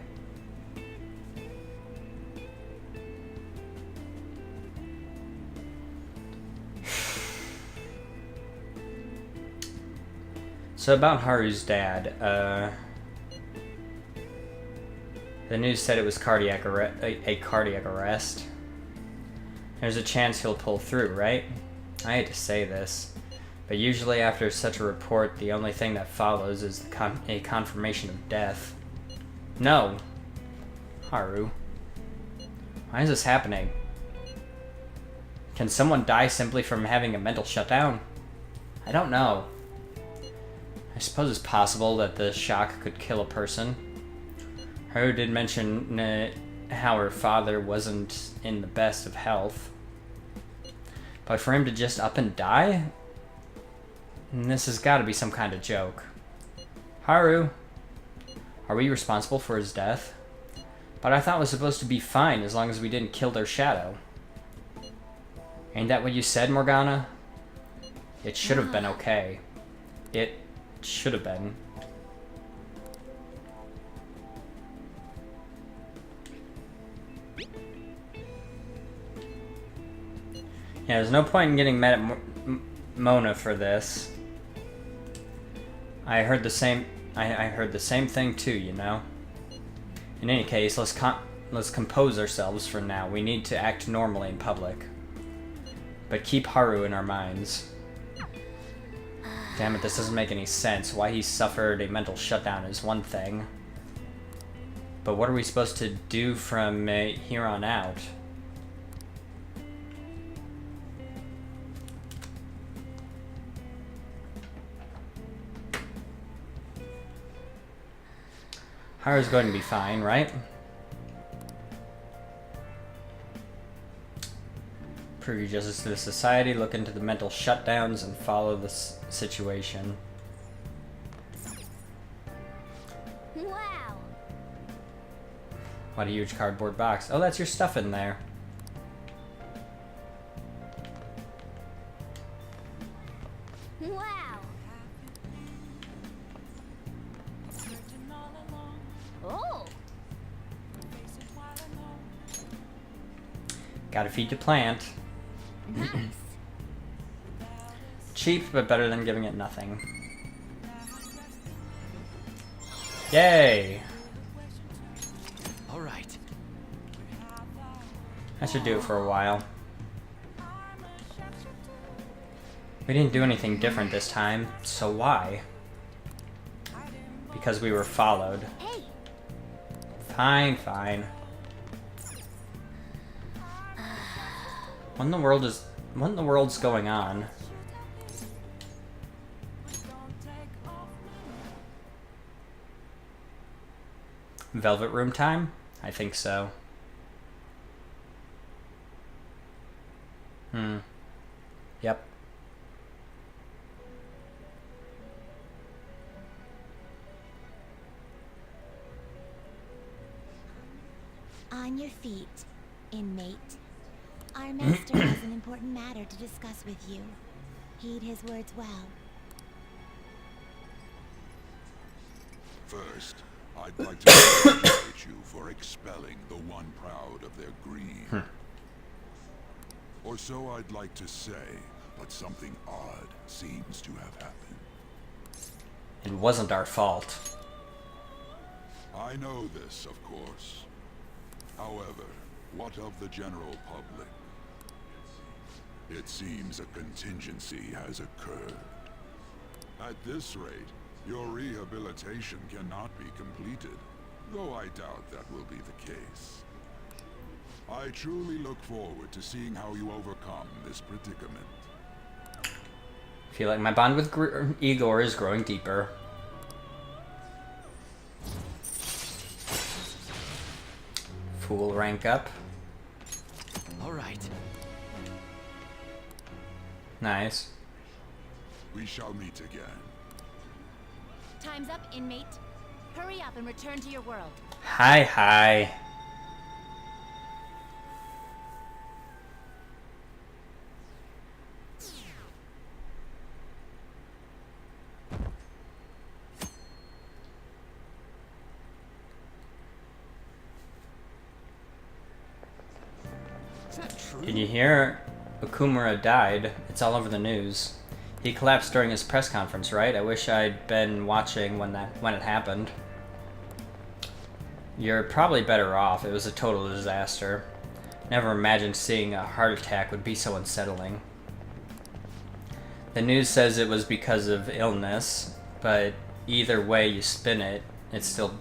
So about Haru's dad, the news said it was a cardiac arrest. There's a chance he'll pull through, right? I hate to say this, but usually after such a report, the only thing that follows is a confirmation of death. No! Haru. Why is this happening? Can someone die simply from having a mental shutdown? I don't know. I suppose it's possible that the shock could kill a person. Haru did mention how her father wasn't in the best of health. But for him to just up and die? And this has got to be some kind of joke. Haru, are we responsible for his death? But I thought it was supposed to be fine as long as we didn't kill their shadow. Ain't that what you said, Morgana? It should have been okay. It should have been. Yeah, there's no point in getting mad at Mona for this. I heard the same. I heard the same thing too. You know. In any case, let's compose ourselves for now. We need to act normally in public, but keep Haru in our minds. Damn it, this doesn't make any sense. Why he suffered a mental shutdown is one thing, but what are we supposed to do from here on out? Haru's going to be fine, right? Prove your justice to the society, look into the mental shutdowns, and follow the situation. Wow. What a huge cardboard box. Oh, that's your stuff in there. Wow. Oh. Gotta feed the plant. Nice. Cheap, but better than giving it nothing. Yay! All right. That should do it for a while. We didn't do anything different this time, so why? Because we were followed. Hey. Fine, fine. What in the world's going on? Velvet room time? I think so. Yep. On your feet, inmate. Our master has an important matter to discuss with you. Heed his words well. First, I'd like to congratulate you for expelling the one proud of their greed. Or so I'd like to say, but something odd seems to have happened. It wasn't our fault. I know this, of course. However, what of the general public? It seems a contingency has occurred. At this rate, your rehabilitation cannot be completed, though I doubt that will be the case. I truly look forward to seeing how you overcome this predicament. I feel like my bond with Igor is growing deeper. Fool rank up. All right. Nice. We shall meet again. Time's up, inmate. Hurry up and return to your world. Hi, hi. Is that true? Did you hear Okumura died? It's all over the news. He collapsed during his press conference, right? I wish I'd been watching when it happened. You're probably better off. It was a total disaster. Never imagined seeing a heart attack would be so unsettling. The news says it was because of illness, but either way you spin it, it's still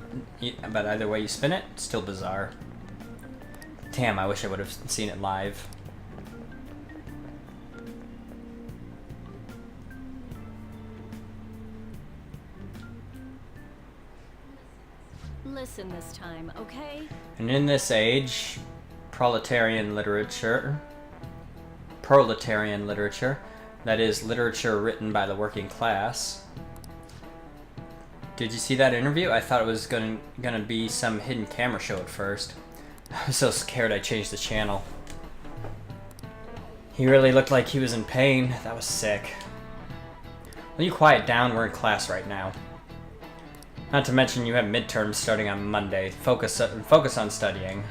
bizarre. Damn, I wish I would have seen it live. Listen this time, okay? And in this age, proletarian literature, That is literature written by the working class. Did you see that interview? I thought it was gonna be some hidden camera show at first. I was so scared I changed the channel. He really looked like he was in pain. That was sick. Will you quiet down? We're in class right now. Not to mention you have midterms starting on Monday. Focus on studying.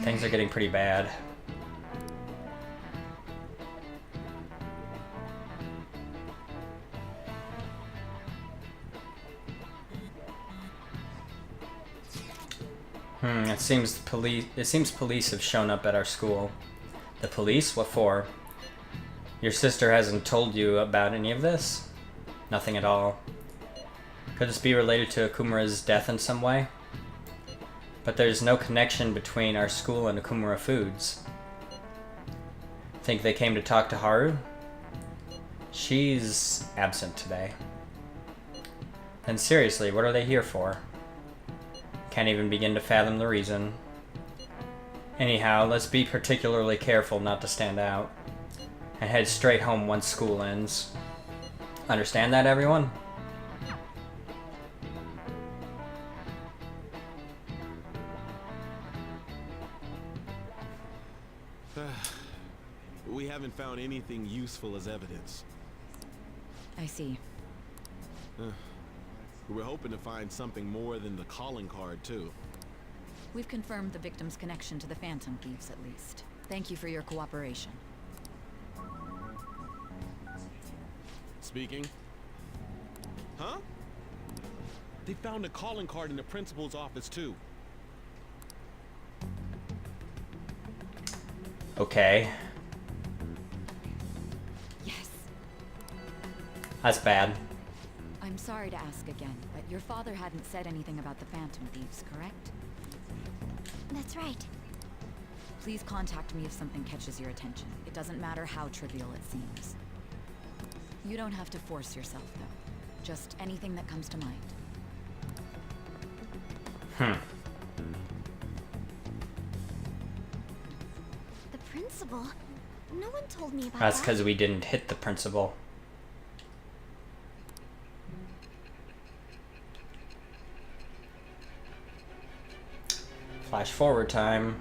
Things are getting pretty bad. It seems police have shown up at our school. The police? What for? Your sister hasn't told you about any of this? Nothing at all. Could this be related to Okumura's death in some way? But there's no connection between our school and Okumura Foods. Think they came to talk to Haru? She's absent today. And seriously, what are they here for? Can't even begin to fathom the reason. Anyhow, let's be particularly careful not to stand out. And head straight home once school ends. Understand that, everyone? We haven't found anything useful as evidence. I see. We were hoping to find something more than the calling card, too. We've confirmed the victim's connection to the Phantom Thieves, at least. Thank you for your cooperation. Speaking. Huh? They found a calling card in the principal's office, too. Okay. Yes. That's bad. I'm sorry to ask again, but your father hadn't said anything about the Phantom Thieves, correct? That's right. Please contact me if something catches your attention. It doesn't matter how trivial it seems. You don't have to force yourself, though. Just anything that comes to mind. The principal? No one told me about That's that. because we didn't hit the principal. Flash forward time.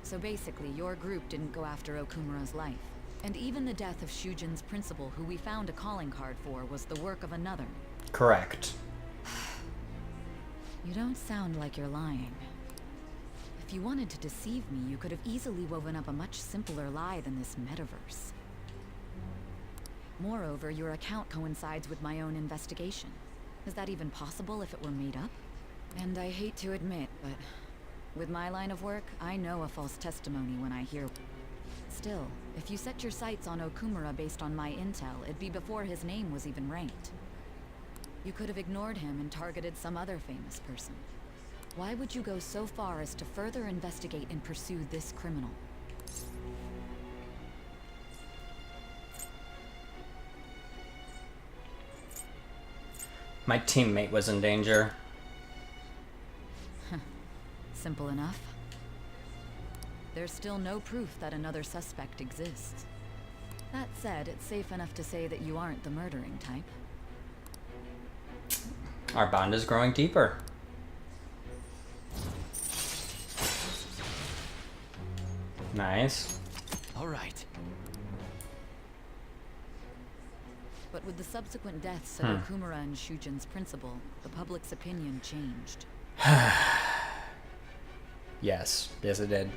So basically, your group didn't go after Okumura's life. And even the death of Shujin's principal, who we found a calling card for, was the work of another. Correct. You don't sound like you're lying. If you wanted to deceive me, you could have easily woven up a much simpler lie than this metaverse. Moreover, your account coincides with my own investigation. Is that even possible if it were made up? And I hate to admit, but with my line of work, I know a false testimony when I hear. Still, if you set your sights on Okumura based on my intel, it'd be before his name was even ranked. You could have ignored him and targeted some other famous person. Why would you go so far as to further investigate and pursue this criminal? My teammate was in danger. Simple enough. There's still no proof that another suspect exists. That said, it's safe enough to say that you aren't the murdering type. Our bond is growing deeper. Nice. All right. But with the subsequent deaths of Okumura and Shujin's principal, the public's opinion changed. Yes. Yes, it did.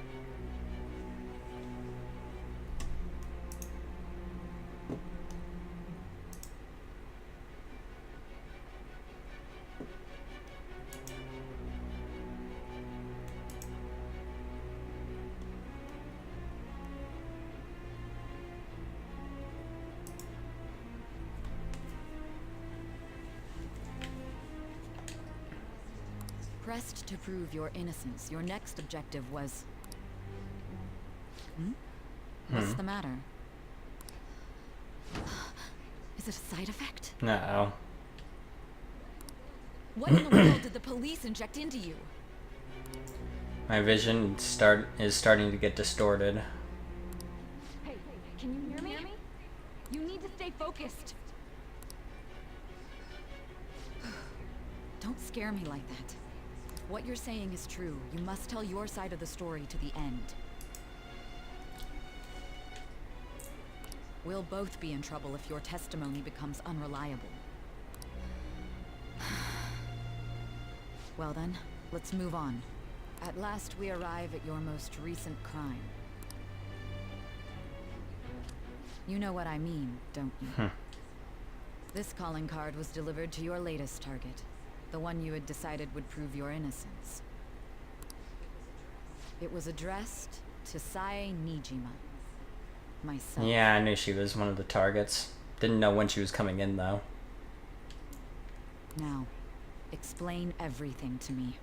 Pressed to prove your innocence, your next objective was... What's the matter? Is it a side effect? No. What in the world did the police inject into you? My vision is starting to get distorted. Hey, can you hear me? You need to stay focused. Don't scare me like that. What you're saying is true. You must tell your side of the story to the end. We'll both be in trouble if your testimony becomes unreliable. Well then, let's move on. At last we arrive at your most recent crime. You know what I mean, don't you? This calling card was delivered to your latest target. The one you had decided would prove your innocence. It was addressed to Sae Nijima. Myself. Yeah, I knew she was one of the targets. Didn't know when she was coming in, though. Now, explain everything to me.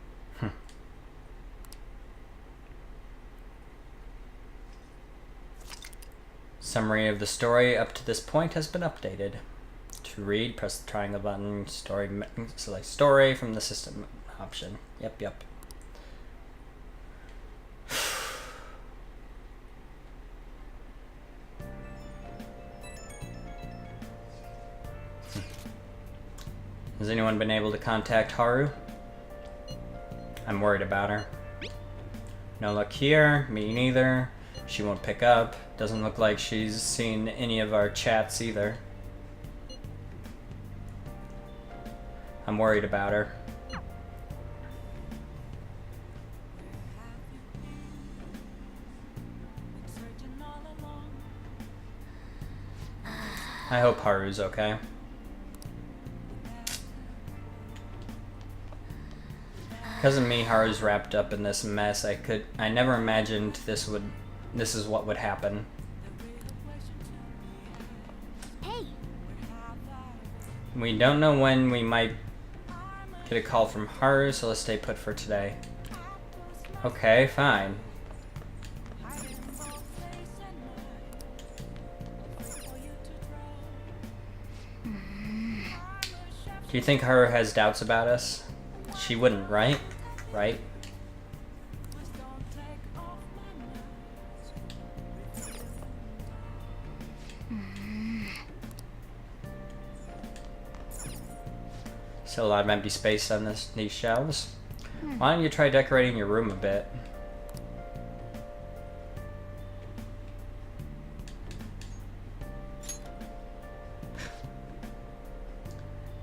Summary of the story up to this point has been updated. To read, press the triangle button. Select story from the system option. Yep. Has anyone been able to contact Haru? I'm worried about her. No luck here. Me neither. She won't pick up. Doesn't look like she's seen any of our chats either. I'm worried about her. I hope Haru's okay. Because of me, Haru's wrapped up in this mess. I never imagined this is what would happen. Hey. We don't know when we might get a call from Haru, so let's stay put for today. Okay, fine. Do you think Haru has doubts about us? She wouldn't, right? Right? Still a lot of empty space on these shelves. Why don't you try decorating your room a bit?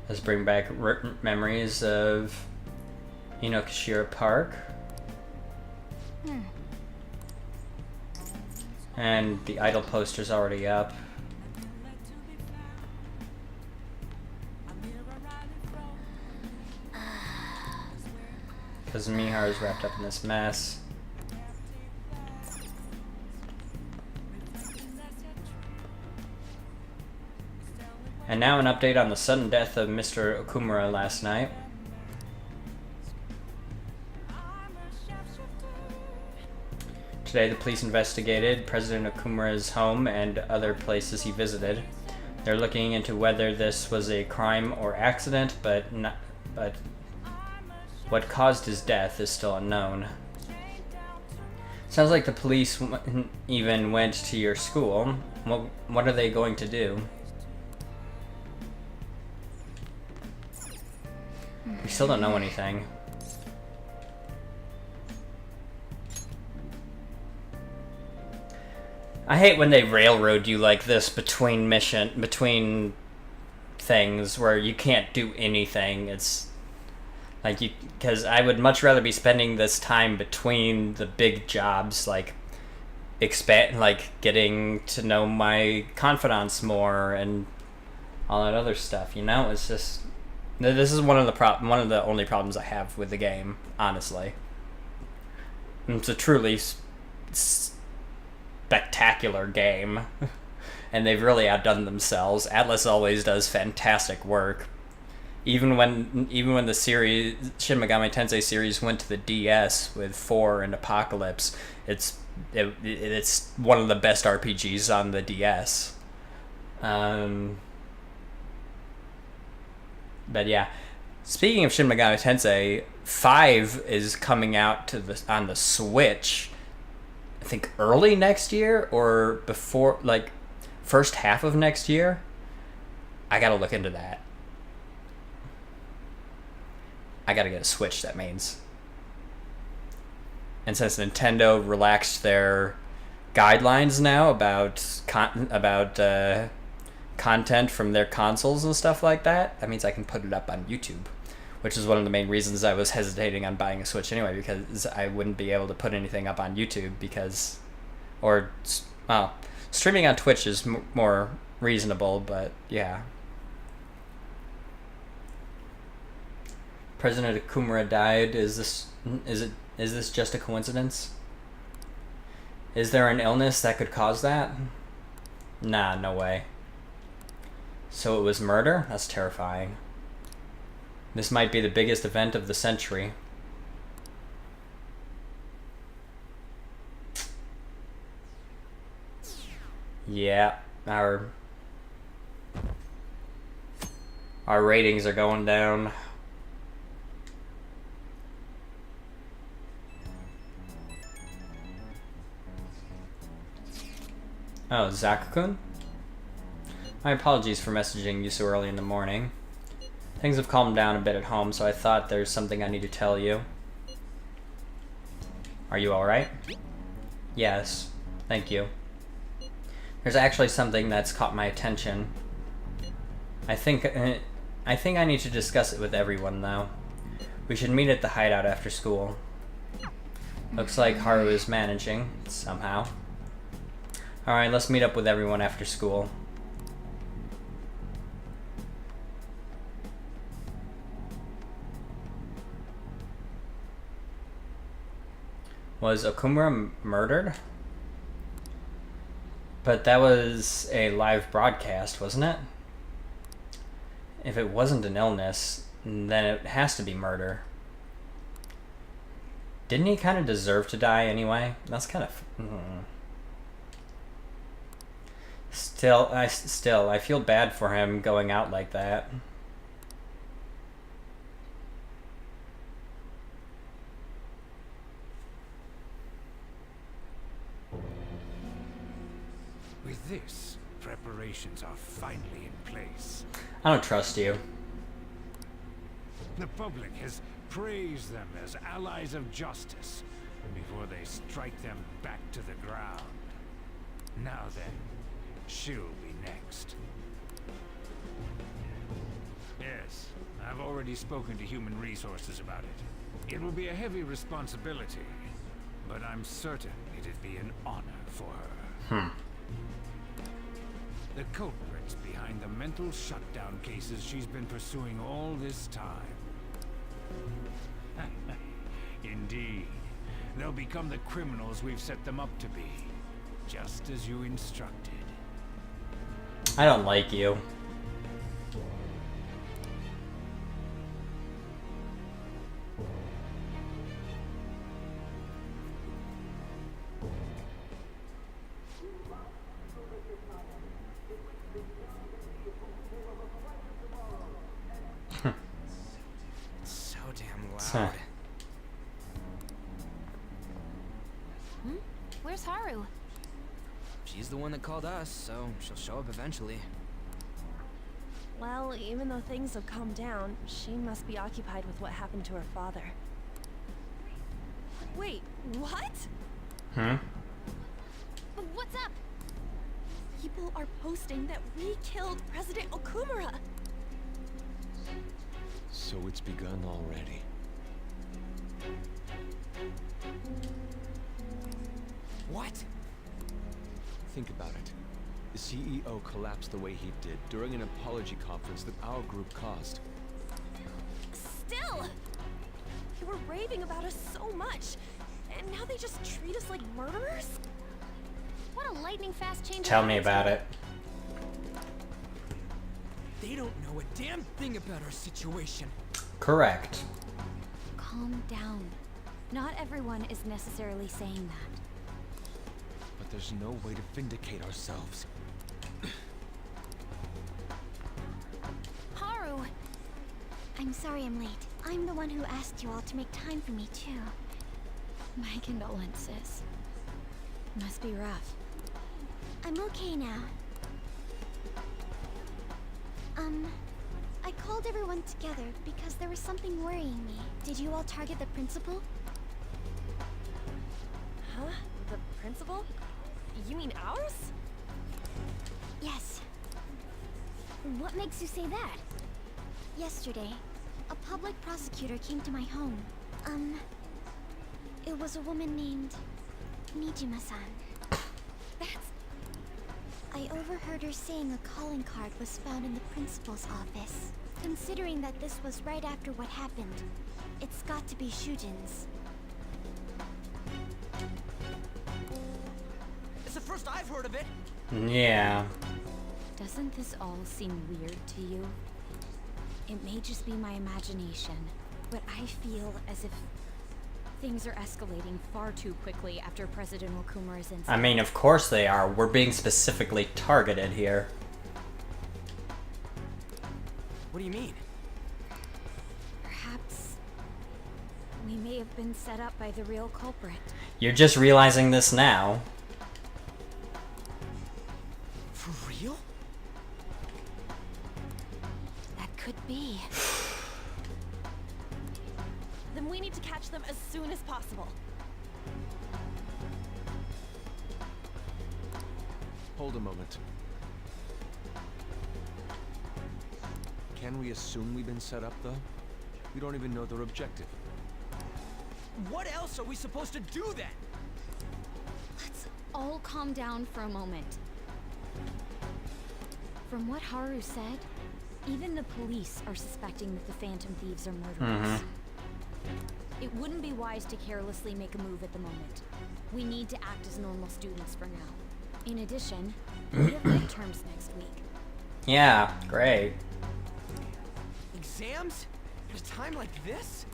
Let's bring back memories of Inokashira Park. And the idol poster's already up. Because Miharu's wrapped up in this mess. And now an update on the sudden death of Mr. Okumura last night. Today the police investigated President Okumura's home and other places he visited. They're looking into whether this was a crime or accident, but what caused his death is still unknown. Sounds like the police even went to your school. What are they going to do? We still don't know anything. I hate when they railroad you like this between things where you can't do anything. It's like because I would much rather be spending this time between the big jobs, like getting to know my confidants more and all that other stuff. It's just this is one of the only problems I have with the game, honestly. It's a truly spectacular game, and they've really outdone themselves. Atlas always does fantastic work. Even when the series Shin Megami Tensei series went to the DS with 4 and Apocalypse, it's one of the best RPGs on the DS. But yeah, Speaking of Shin Megami Tensei, 5 is coming out on the Switch, I think early next year or before, like first half of next year. I gotta look into that. I gotta get a Switch, that means. And since Nintendo relaxed their guidelines now about content from their consoles and stuff like that, that means I can put it up on YouTube, which is one of the main reasons I was hesitating on buying a Switch anyway, because I wouldn't be able to put anything up on YouTube streaming on Twitch is more reasonable, but yeah. President Okumura died. Is this just a coincidence? Is there an illness that could cause that? Nah, no way. So it was murder? That's terrifying. This might be the biggest event of the century. Yeah, our ratings are going down. Oh, Zakukun? My apologies for messaging you so early in the morning. Things have calmed down a bit at home, so I thought there's something I need to tell you. Are you alright? Yes, thank you. There's actually something that's caught my attention. I think I need to discuss it with everyone, though. We should meet at the hideout after school. Looks like Haru is managing, somehow. Alright, let's meet up with everyone after school. Was Okumura murdered? But that was a live broadcast, wasn't it? If it wasn't an illness, then it has to be murder. Didn't he kind of deserve to die anyway? That's kind of... Still, I feel bad for him going out like that. With this, preparations are finally in place. I don't trust you. The public has praised them as allies of justice before they strike them back to the ground. Now then, she'll be next. Yes, I've already spoken to Human Resources about it. It will be a heavy responsibility, but I'm certain it'd be an honor for her. The culprits behind the mental shutdown cases she's been pursuing all this time. Indeed. They'll become the criminals we've set them up to be, just as you instructed. I don't like you. So damn loud. Where's Haru? She's the one that called us, so she'll show up eventually. Well, even though things have calmed down, she must be occupied with what happened to her father. Wait, what? What's up? People are posting that we killed President Okumura. So it's begun already. What? Think about it. The CEO collapsed the way he did during an apology conference that our group caused. Still! You were raving about us so much, and now they just treat us like murderers? What a lightning fast change. Tell me about it. They don't know a damn thing about our situation. Correct. Calm down. Not everyone is necessarily saying that. But there's no way to vindicate ourselves. Haru, I'm sorry I'm late. I'm the one who asked you all to make time for me, too. My condolences. Must be rough. I'm okay now. I called everyone together because there was something worrying me. Did you all target the principal? Huh? The principal? You mean ours? Yes. What makes you say that? Yesterday, a public prosecutor came to my home. It was a woman named Nijima-san. I overheard her saying a calling card was found in the principal's office. Considering that this was right after what happened, it's got to be Shujin's. It's the first I've heard of it. Yeah. Doesn't this all seem weird to you? It may just be my imagination, but I feel as if things are escalating far too quickly after President Okumura's incident. I mean, of course they are. We're being specifically targeted here. What do you mean? Perhaps we may have been set up by the real culprit. You're just realizing this now. For real? That could be. Then we need to catch them as soon as possible. Hold a moment. Can we assume we've been set up, though? We don't even know their objective. What else are we supposed to do then? Let's all calm down for a moment. From what Haru said, even the police are suspecting that the Phantom Thieves are murderers. It wouldn't be wise to carelessly make a move at the moment. We need to act as normal students for now. In addition, we have midterms next week. Yeah, great. Exams? At a time like this?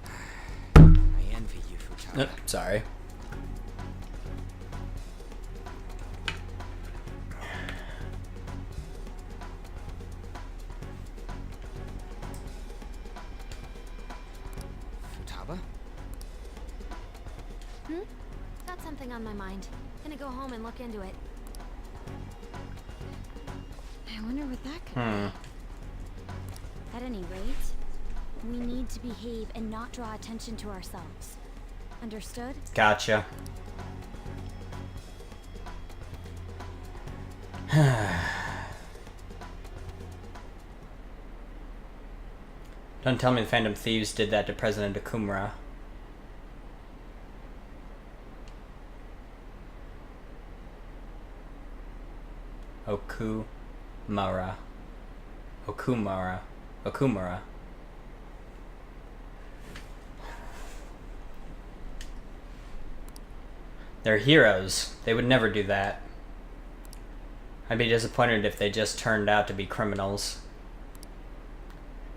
I envy you, Futaba. Sorry. Futaba? Got something on my mind. Gonna go home and look into it. I wonder what that could be. At any rate, we need to behave and not draw attention to ourselves. Understood? Gotcha. Don't tell me the Phantom Thieves did that to President Okumura. Okumura. They're heroes. They would never do that. I'd be disappointed if they just turned out to be criminals.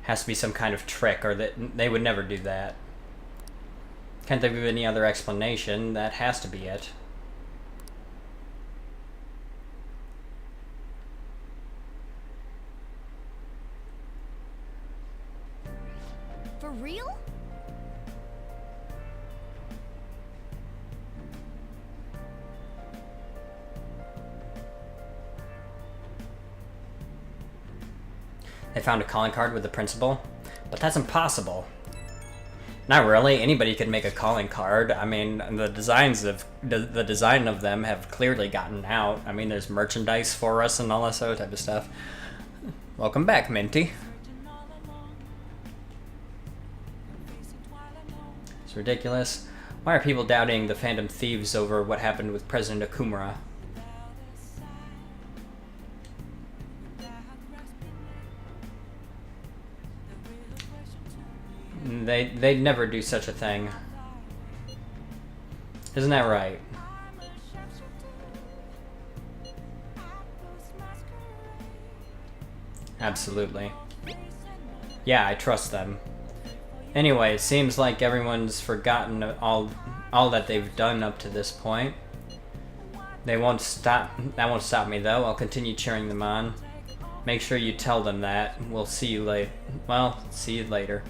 Has to be some kind of trick, or that they would never do that. Can't think of any other explanation. That has to be it. For real? They found a calling card with the principal, but that's impossible. Not really. Anybody could make a calling card. I mean, the designs of the design of them have clearly gotten out. I mean, there's merchandise for us and all that sort of type of stuff. Welcome back, Minty. It's ridiculous. Why are people doubting the Phantom Thieves over what happened with President Okumura? They'd never do such a thing. Isn't that right? Absolutely. Yeah, I trust them. Anyway, it seems like everyone's forgotten all that they've done up to this point. They won't stop. That won't stop me though. I'll continue cheering them on. Make sure you tell them that. We'll see you later. Well, see you later.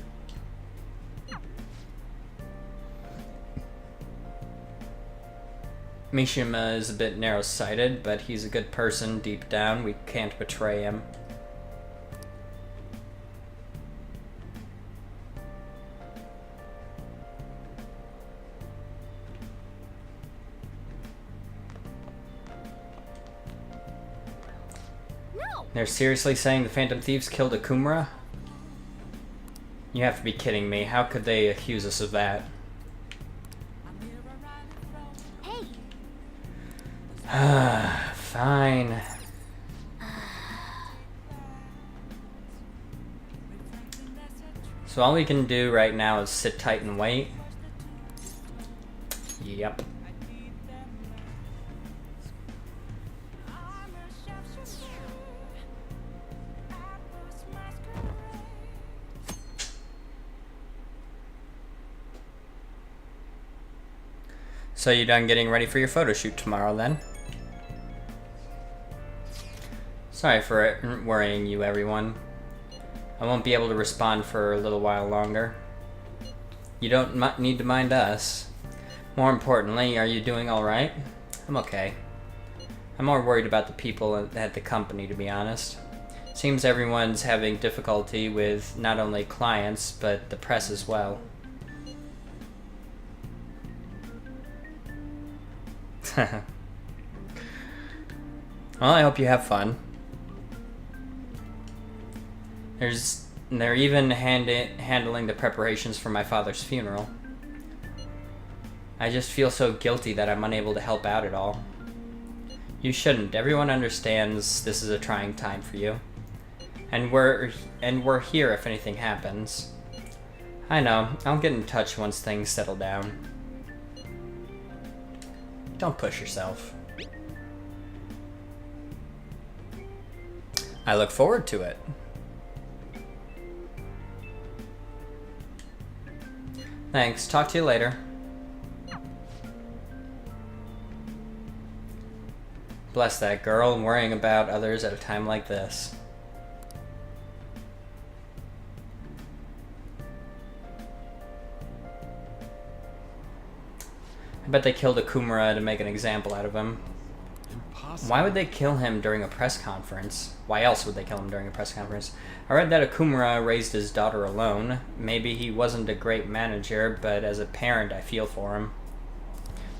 Mishima is a bit narrow-sighted, but he's a good person deep down. We can't betray him. They're seriously saying the Phantom Thieves killed Akumura? You have to be kidding me. How could they accuse us of that? Hey. Fine. So all we can do right now is sit tight and wait. Yep. So you done getting ready for your photo shoot tomorrow then? Sorry for worrying you, everyone. I won't be able to respond for a little while longer. You don't need to mind us. More importantly, are you doing alright? I'm okay. I'm more worried about the people at the company, to be honest. Seems everyone's having difficulty with not only clients, but the press as well. Well, I hope you have fun. They're even handling the preparations for my father's funeral. I just feel so guilty that I'm unable to help out at all. You shouldn't. Everyone understands this is a trying time for you. And we're here if anything happens. I know. I'll get in touch once things settle down. Don't push yourself. I look forward to it. Thanks. Talk to you later. Bless that girl and worrying about others at a time like this. I bet they killed Akumura to make an example out of him. Impossible. Why would they kill him during a press conference? Why else would they kill him during a press conference? I read that Akumura raised his daughter alone. Maybe he wasn't a great manager, but as a parent I feel for him.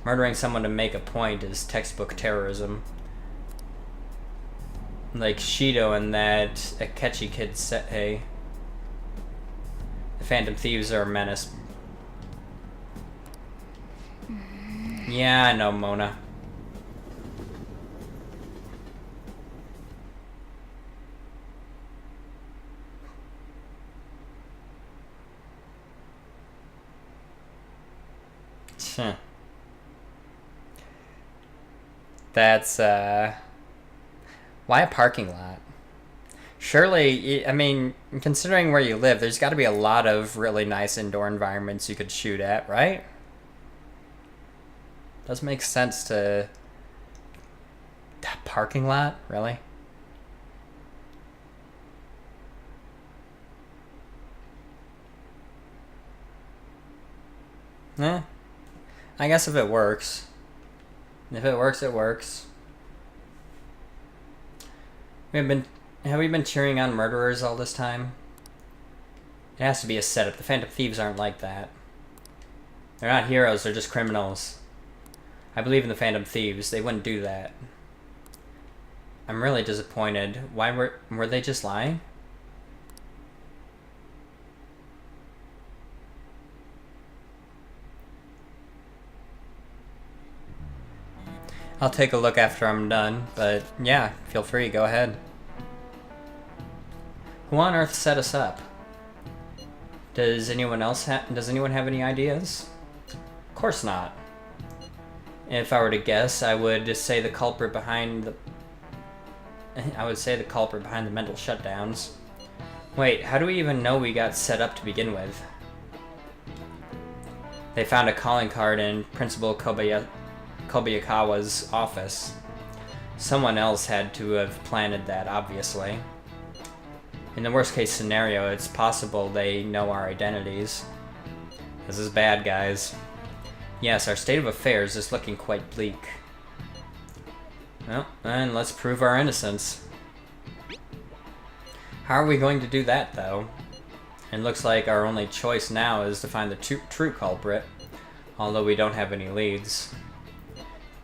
Murdering someone to make a point is textbook terrorism. Like Shido and that Akechi kid say, the Phantom Thieves are a menace. Yeah, I know, Mona. That's, why a parking lot? Surely, I mean, considering where you live, there's got to be a lot of really nice indoor environments you could shoot at, right? Does make sense to... That parking lot? Really? Eh. I guess if it works. If it works, it works. Have we been cheering on murderers all this time? It has to be a setup. The Phantom Thieves aren't like that. They're not heroes, they're just criminals. I believe in the Phantom Thieves. They wouldn't do that. I'm really disappointed. Why were they just lying? I'll take a look after I'm done, but yeah, feel free, go ahead. Who on earth set us up? Does anyone have any ideas? Of course not. If I were to guess, I would say the culprit behind the mental shutdowns. Wait, how do we even know we got set up to begin with? They found a calling card in Principal Kobayakawa's office. Someone else had to have planted that, obviously. In the worst case scenario, it's possible they know our identities. This is bad, guys. Yes, our state of affairs is looking quite bleak. Well, then let's prove our innocence. How are we going to do that, though? It looks like our only choice now is to find the true culprit, although we don't have any leads.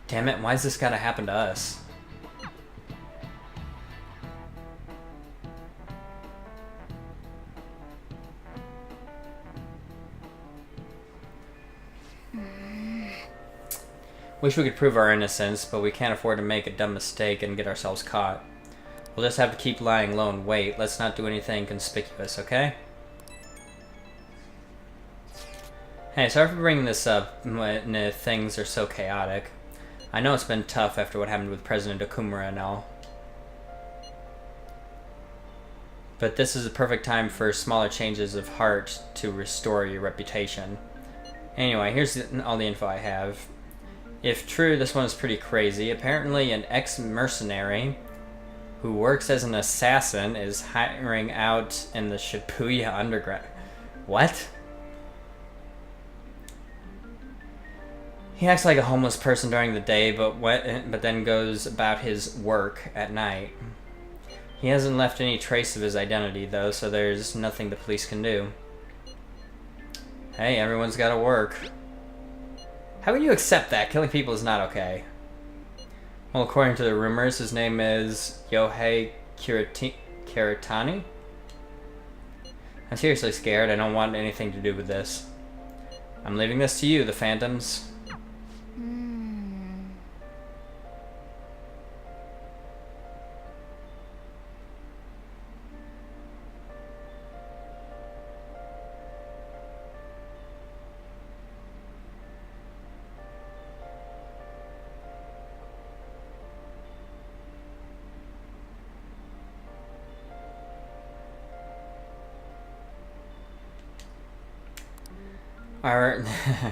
Damn it, why's this gotta happen to us? Wish we could prove our innocence, but we can't afford to make a dumb mistake and get ourselves caught. We'll just have to keep lying low and wait. Let's not do anything conspicuous, okay? Hey, sorry for bringing this up when things are so chaotic. I know it's been tough after what happened with President Okumura and all. But this is a perfect time for smaller changes of heart to restore your reputation. Anyway, here's all the info I have. If true, this one is pretty crazy. Apparently an ex-mercenary who works as an assassin is hiring out in the Shibuya underground. What? He acts like a homeless person during the day, but then goes about his work at night. He hasn't left any trace of his identity, though, so there's nothing the police can do. Hey, everyone's gotta work. How can you accept that? Killing people is not okay. Well, according to the rumors, his name is Yohei Kiritani. I'm seriously scared. I don't want anything to do with this. I'm leaving this to you, the Phantoms.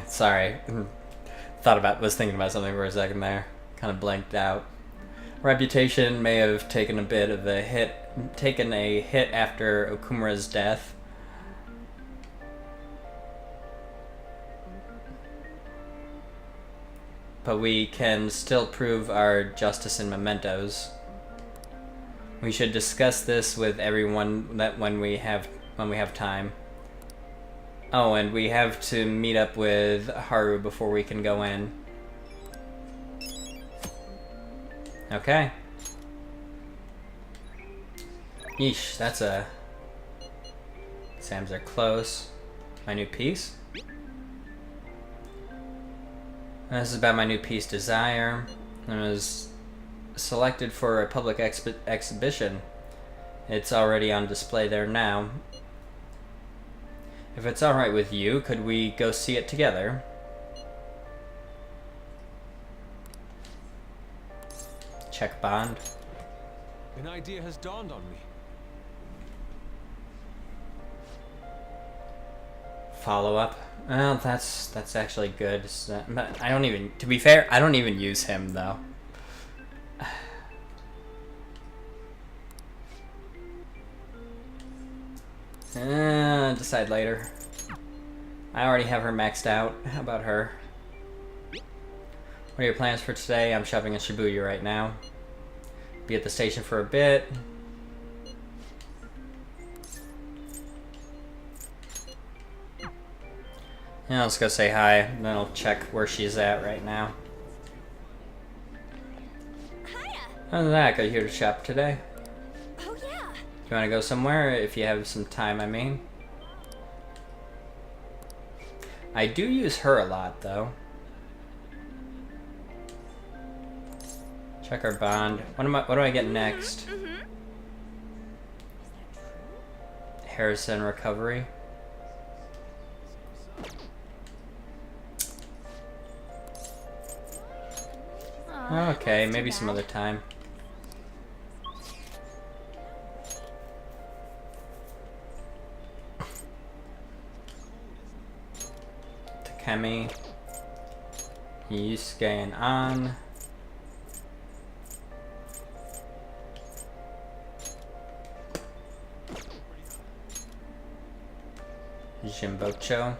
Sorry. Was thinking about something for a second there. Kind of blanked out. Reputation may have taken a hit after Okumura's death. But we can still prove our justice in mementos. We should discuss this with everyone when we have time. Oh, and we have to meet up with Haru before we can go in. Okay. Yeesh, that's a... Exams are close. My new piece? This is about my new piece, Desire. It was selected for a public exhibition. It's already on display there now. If it's alright with you, could we go see it together? Check bond. An idea has dawned on me. Follow up. Well, that's actually good. But I don't even, to be fair, I don't even use him though. Decide later. I already have her maxed out. How about her? What are your plans for today? I'm shopping in Shibuya right now. Be at the station for a bit. Yeah, let's go say hi, and then I'll check where she's at right now. Hiya. Other than that, got here to shop today. Oh yeah. You want to go somewhere if you have some time, I mean? I do use her a lot, though. Check our bond. What do I get next? Harrison recovery. Okay, maybe some other time. Takemi, Yusuke and An. Jimbocho.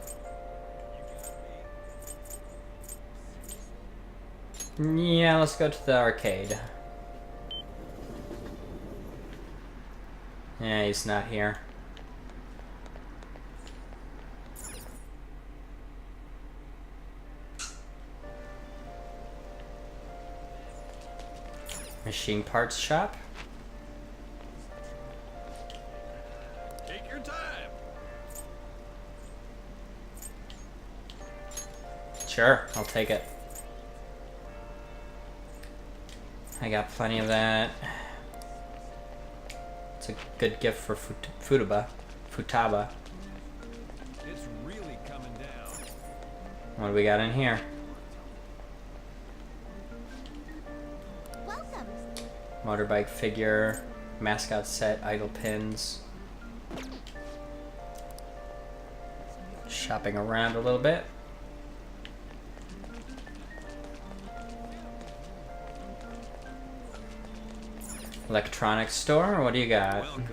Yeah, let's go to the arcade. Yeah, he's not here. Machine parts shop. Take your time. Sure, I'll take it. I got plenty of that. It's a good gift for Futaba. It's really coming down. What do we got in here? Welcome. Motorbike figure, mascot set, idle pins. Shopping around a little bit. Electronics store, what do you got? Welcome.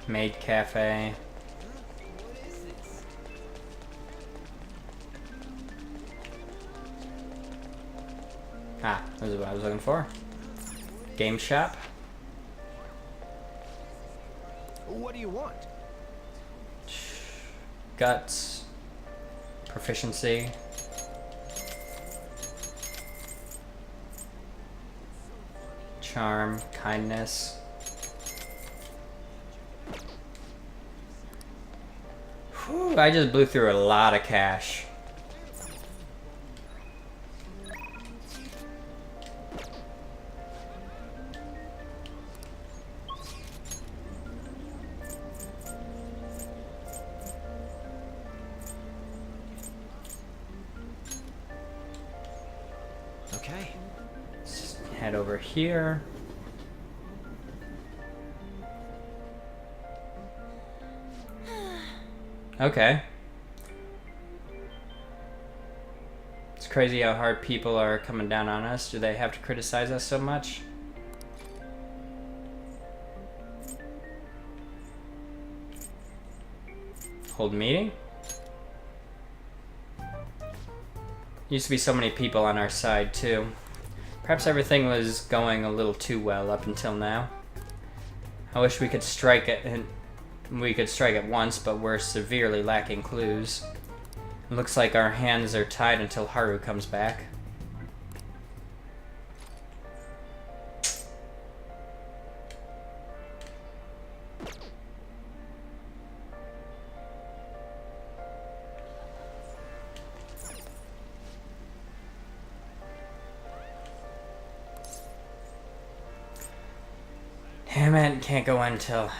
Maid cafe. Ah, this is what I was looking for. Game shop. What do you want? Guts. Proficiency. Charm. Kindness. Whew, I just blew through a lot of cash. Okay. Let's head over here. Okay. It's crazy how hard people are coming down on us. Do they have to criticize us so much? Hold meeting? Used to be so many people on our side too. Perhaps everything was going a little too well up until now. I wish we could strike it and we could strike at once, but we're severely lacking clues. It looks like our hands are tied until Haru comes back. Damn it, can't go until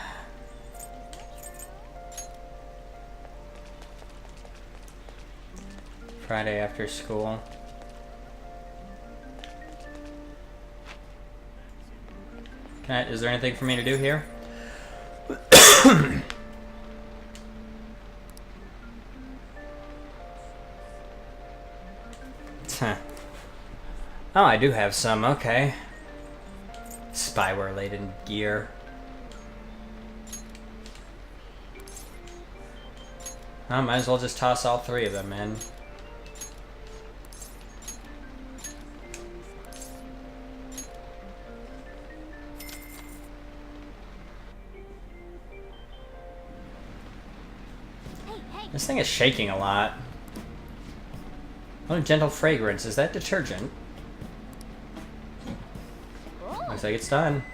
Friday after school. Is there anything for me to do here? Huh. Oh, I do have some, okay. Spyware-related gear. I might as well just toss all three of them in. This thing is shaking a lot. What a gentle fragrance. Is that detergent? Looks like it's done.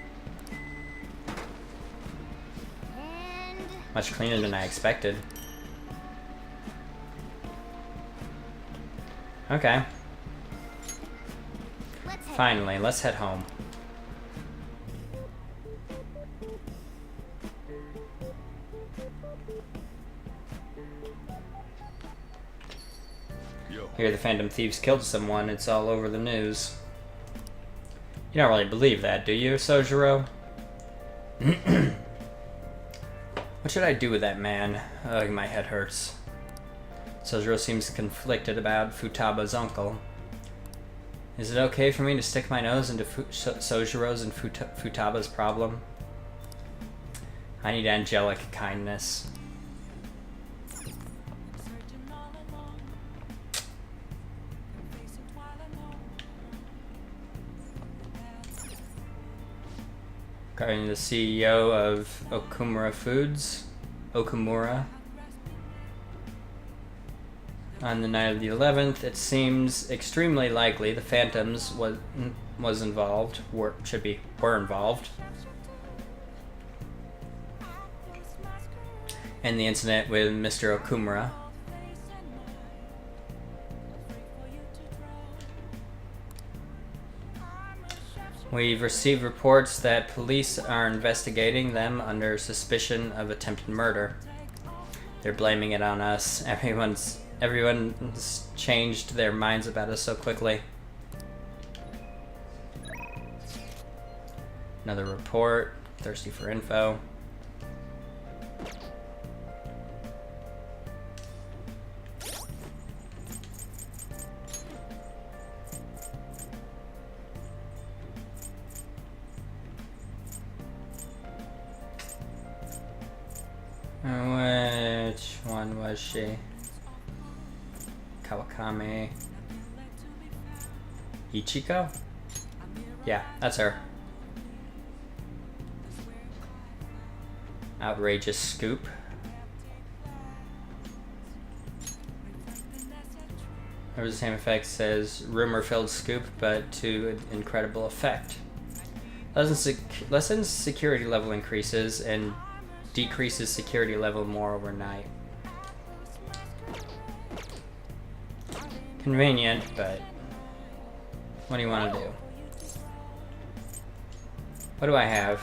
Much cleaner than I expected. Okay. Finally, let's head home. Here, the Phantom Thieves killed someone. It's all over the news. You don't really believe that, do you, Sojiro? What should I do with that man? Ugh, my head hurts. Sojiro seems conflicted about Futaba's uncle. Is it okay for me to stick my nose into Sojiro's and Futaba's problem? I need angelic kindness. According to the CEO of Okumura Foods, Okumura, on the night of the 11th, it seems extremely likely the Phantoms were involved, were involved in the incident with Mr. Okumura. We've received reports that police are investigating them under suspicion of attempted murder. They're blaming it on us. Everyone's changed their minds about us so quickly. Another report. Thirsty for info. Which one was she? Kawakami. Ichiko? Yeah, that's her. Outrageous scoop. Over the same effect says rumor-filled scoop, but to incredible effect. Lessens security level increases and decreases security level more overnight. Convenient, but what do you want to do? What do I have?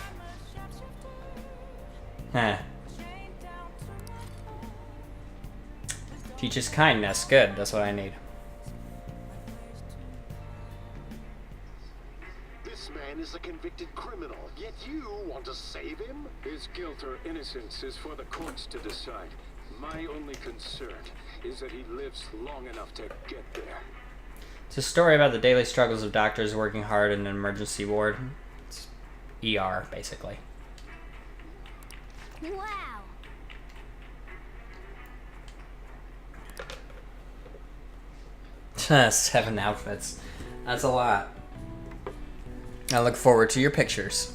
Huh. Teaches kindness. Good, that's what I need. This man is a convicted criminal, yet you want to save him? His guilt or innocence is for the courts to decide. My only concern is that he lives long enough to get there. It's a story about the daily struggles of doctors working hard in an emergency ward. It's ER, basically. Wow. 7 outfits. That's a lot. I look forward to your pictures.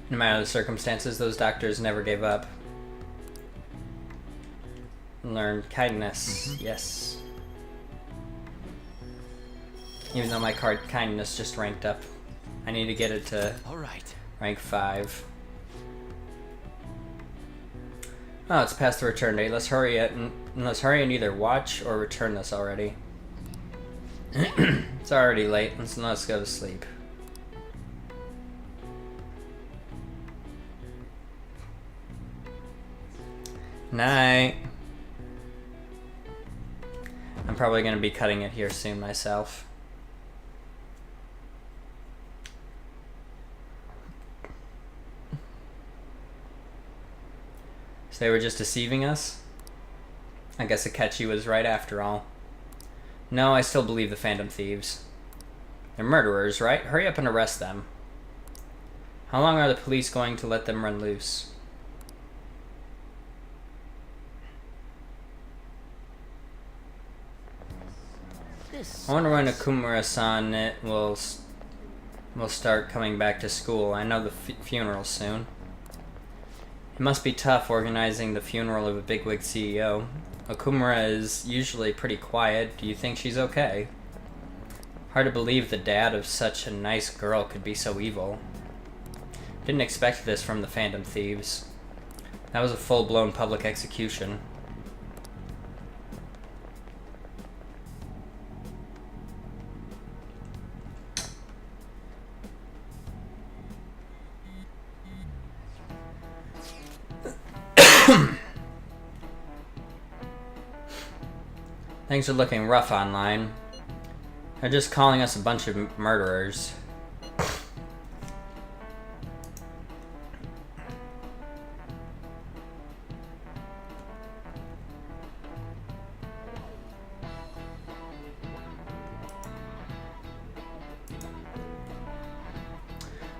No matter the circumstances, those doctors never gave up. Learned kindness, yes. Even though my card kindness just ranked up. I need to get it to rank 5. Oh, it's past the return date. Let's hurry it. Let's hurry and either watch or return this already. It's already late. Let's go to sleep. Night. I'm probably going to be cutting it here soon myself. So they were just deceiving us? I guess Akechi was right after all. No, I still believe the Phantom Thieves. They're murderers, right? Hurry up and arrest them. How long are the police going to let them run loose? I wonder when Okumura-san will start coming back to school. I know the funeral's soon. It must be tough organizing the funeral of a bigwig CEO. Okumura is usually pretty quiet. Do you think she's okay? Hard to believe the dad of such a nice girl could be so evil. Didn't expect this from the Phantom Thieves. That was a full-blown public execution. Things are looking rough online. They're just calling us a bunch of murderers.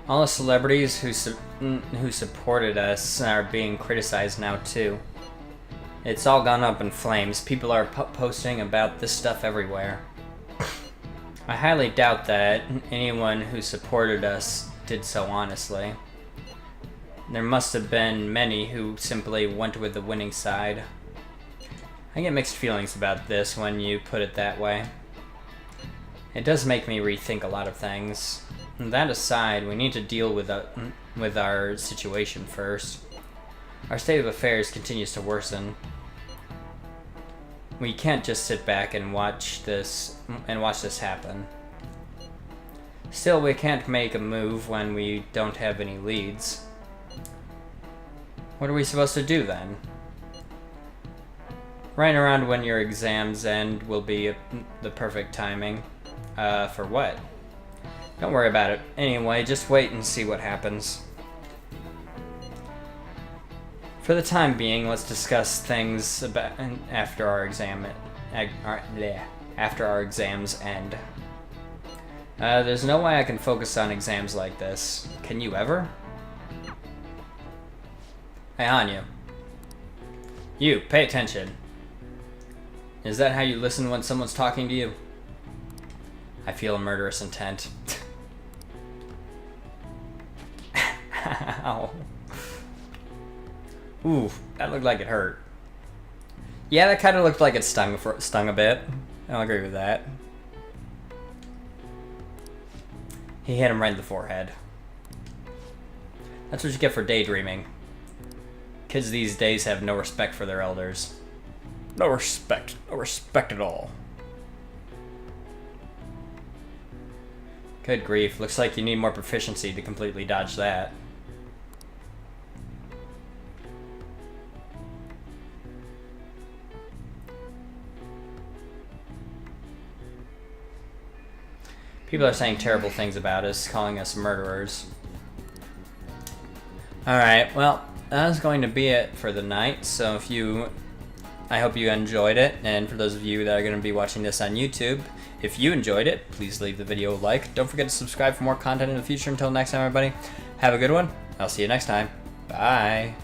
All the celebrities who supported us are being criticized now too. It's all gone up in flames. People are posting about this stuff everywhere. I highly doubt that anyone who supported us did so honestly. There must have been many who simply went with the winning side. I get mixed feelings about this when you put it that way. It does make me rethink a lot of things. That aside, we need to deal with our situation first. Our state of affairs continues to worsen. We can't just sit back and watch this happen. Still, we can't make a move when we don't have any leads. What are we supposed to do then? Right around when your exams end will be the perfect timing. For what? Don't worry about it. Anyway, just wait and see what happens. For the time being, let's discuss things after our exams end. There's no way I can focus on exams like this. Can you ever? Hey, Hanyou. You, pay attention. Is that how you listen when someone's talking to you? I feel a murderous intent. Ow. Ooh, that looked like it hurt. Yeah, that kind of looked like it stung a bit. I'll agree with that. He hit him right in the forehead. That's what you get for daydreaming. Kids these days have no respect for their elders. No respect at all. Good grief, looks like you need more proficiency to completely dodge that. People are saying terrible things about us, calling us murderers. Alright, well, that's going to be it for the night, so I hope you enjoyed it, and for those of you that are going to be watching this on YouTube, if you enjoyed it, please leave the video a like. Don't forget to subscribe for more content in the future. Until next time, everybody, have a good one. I'll see you next time. Bye.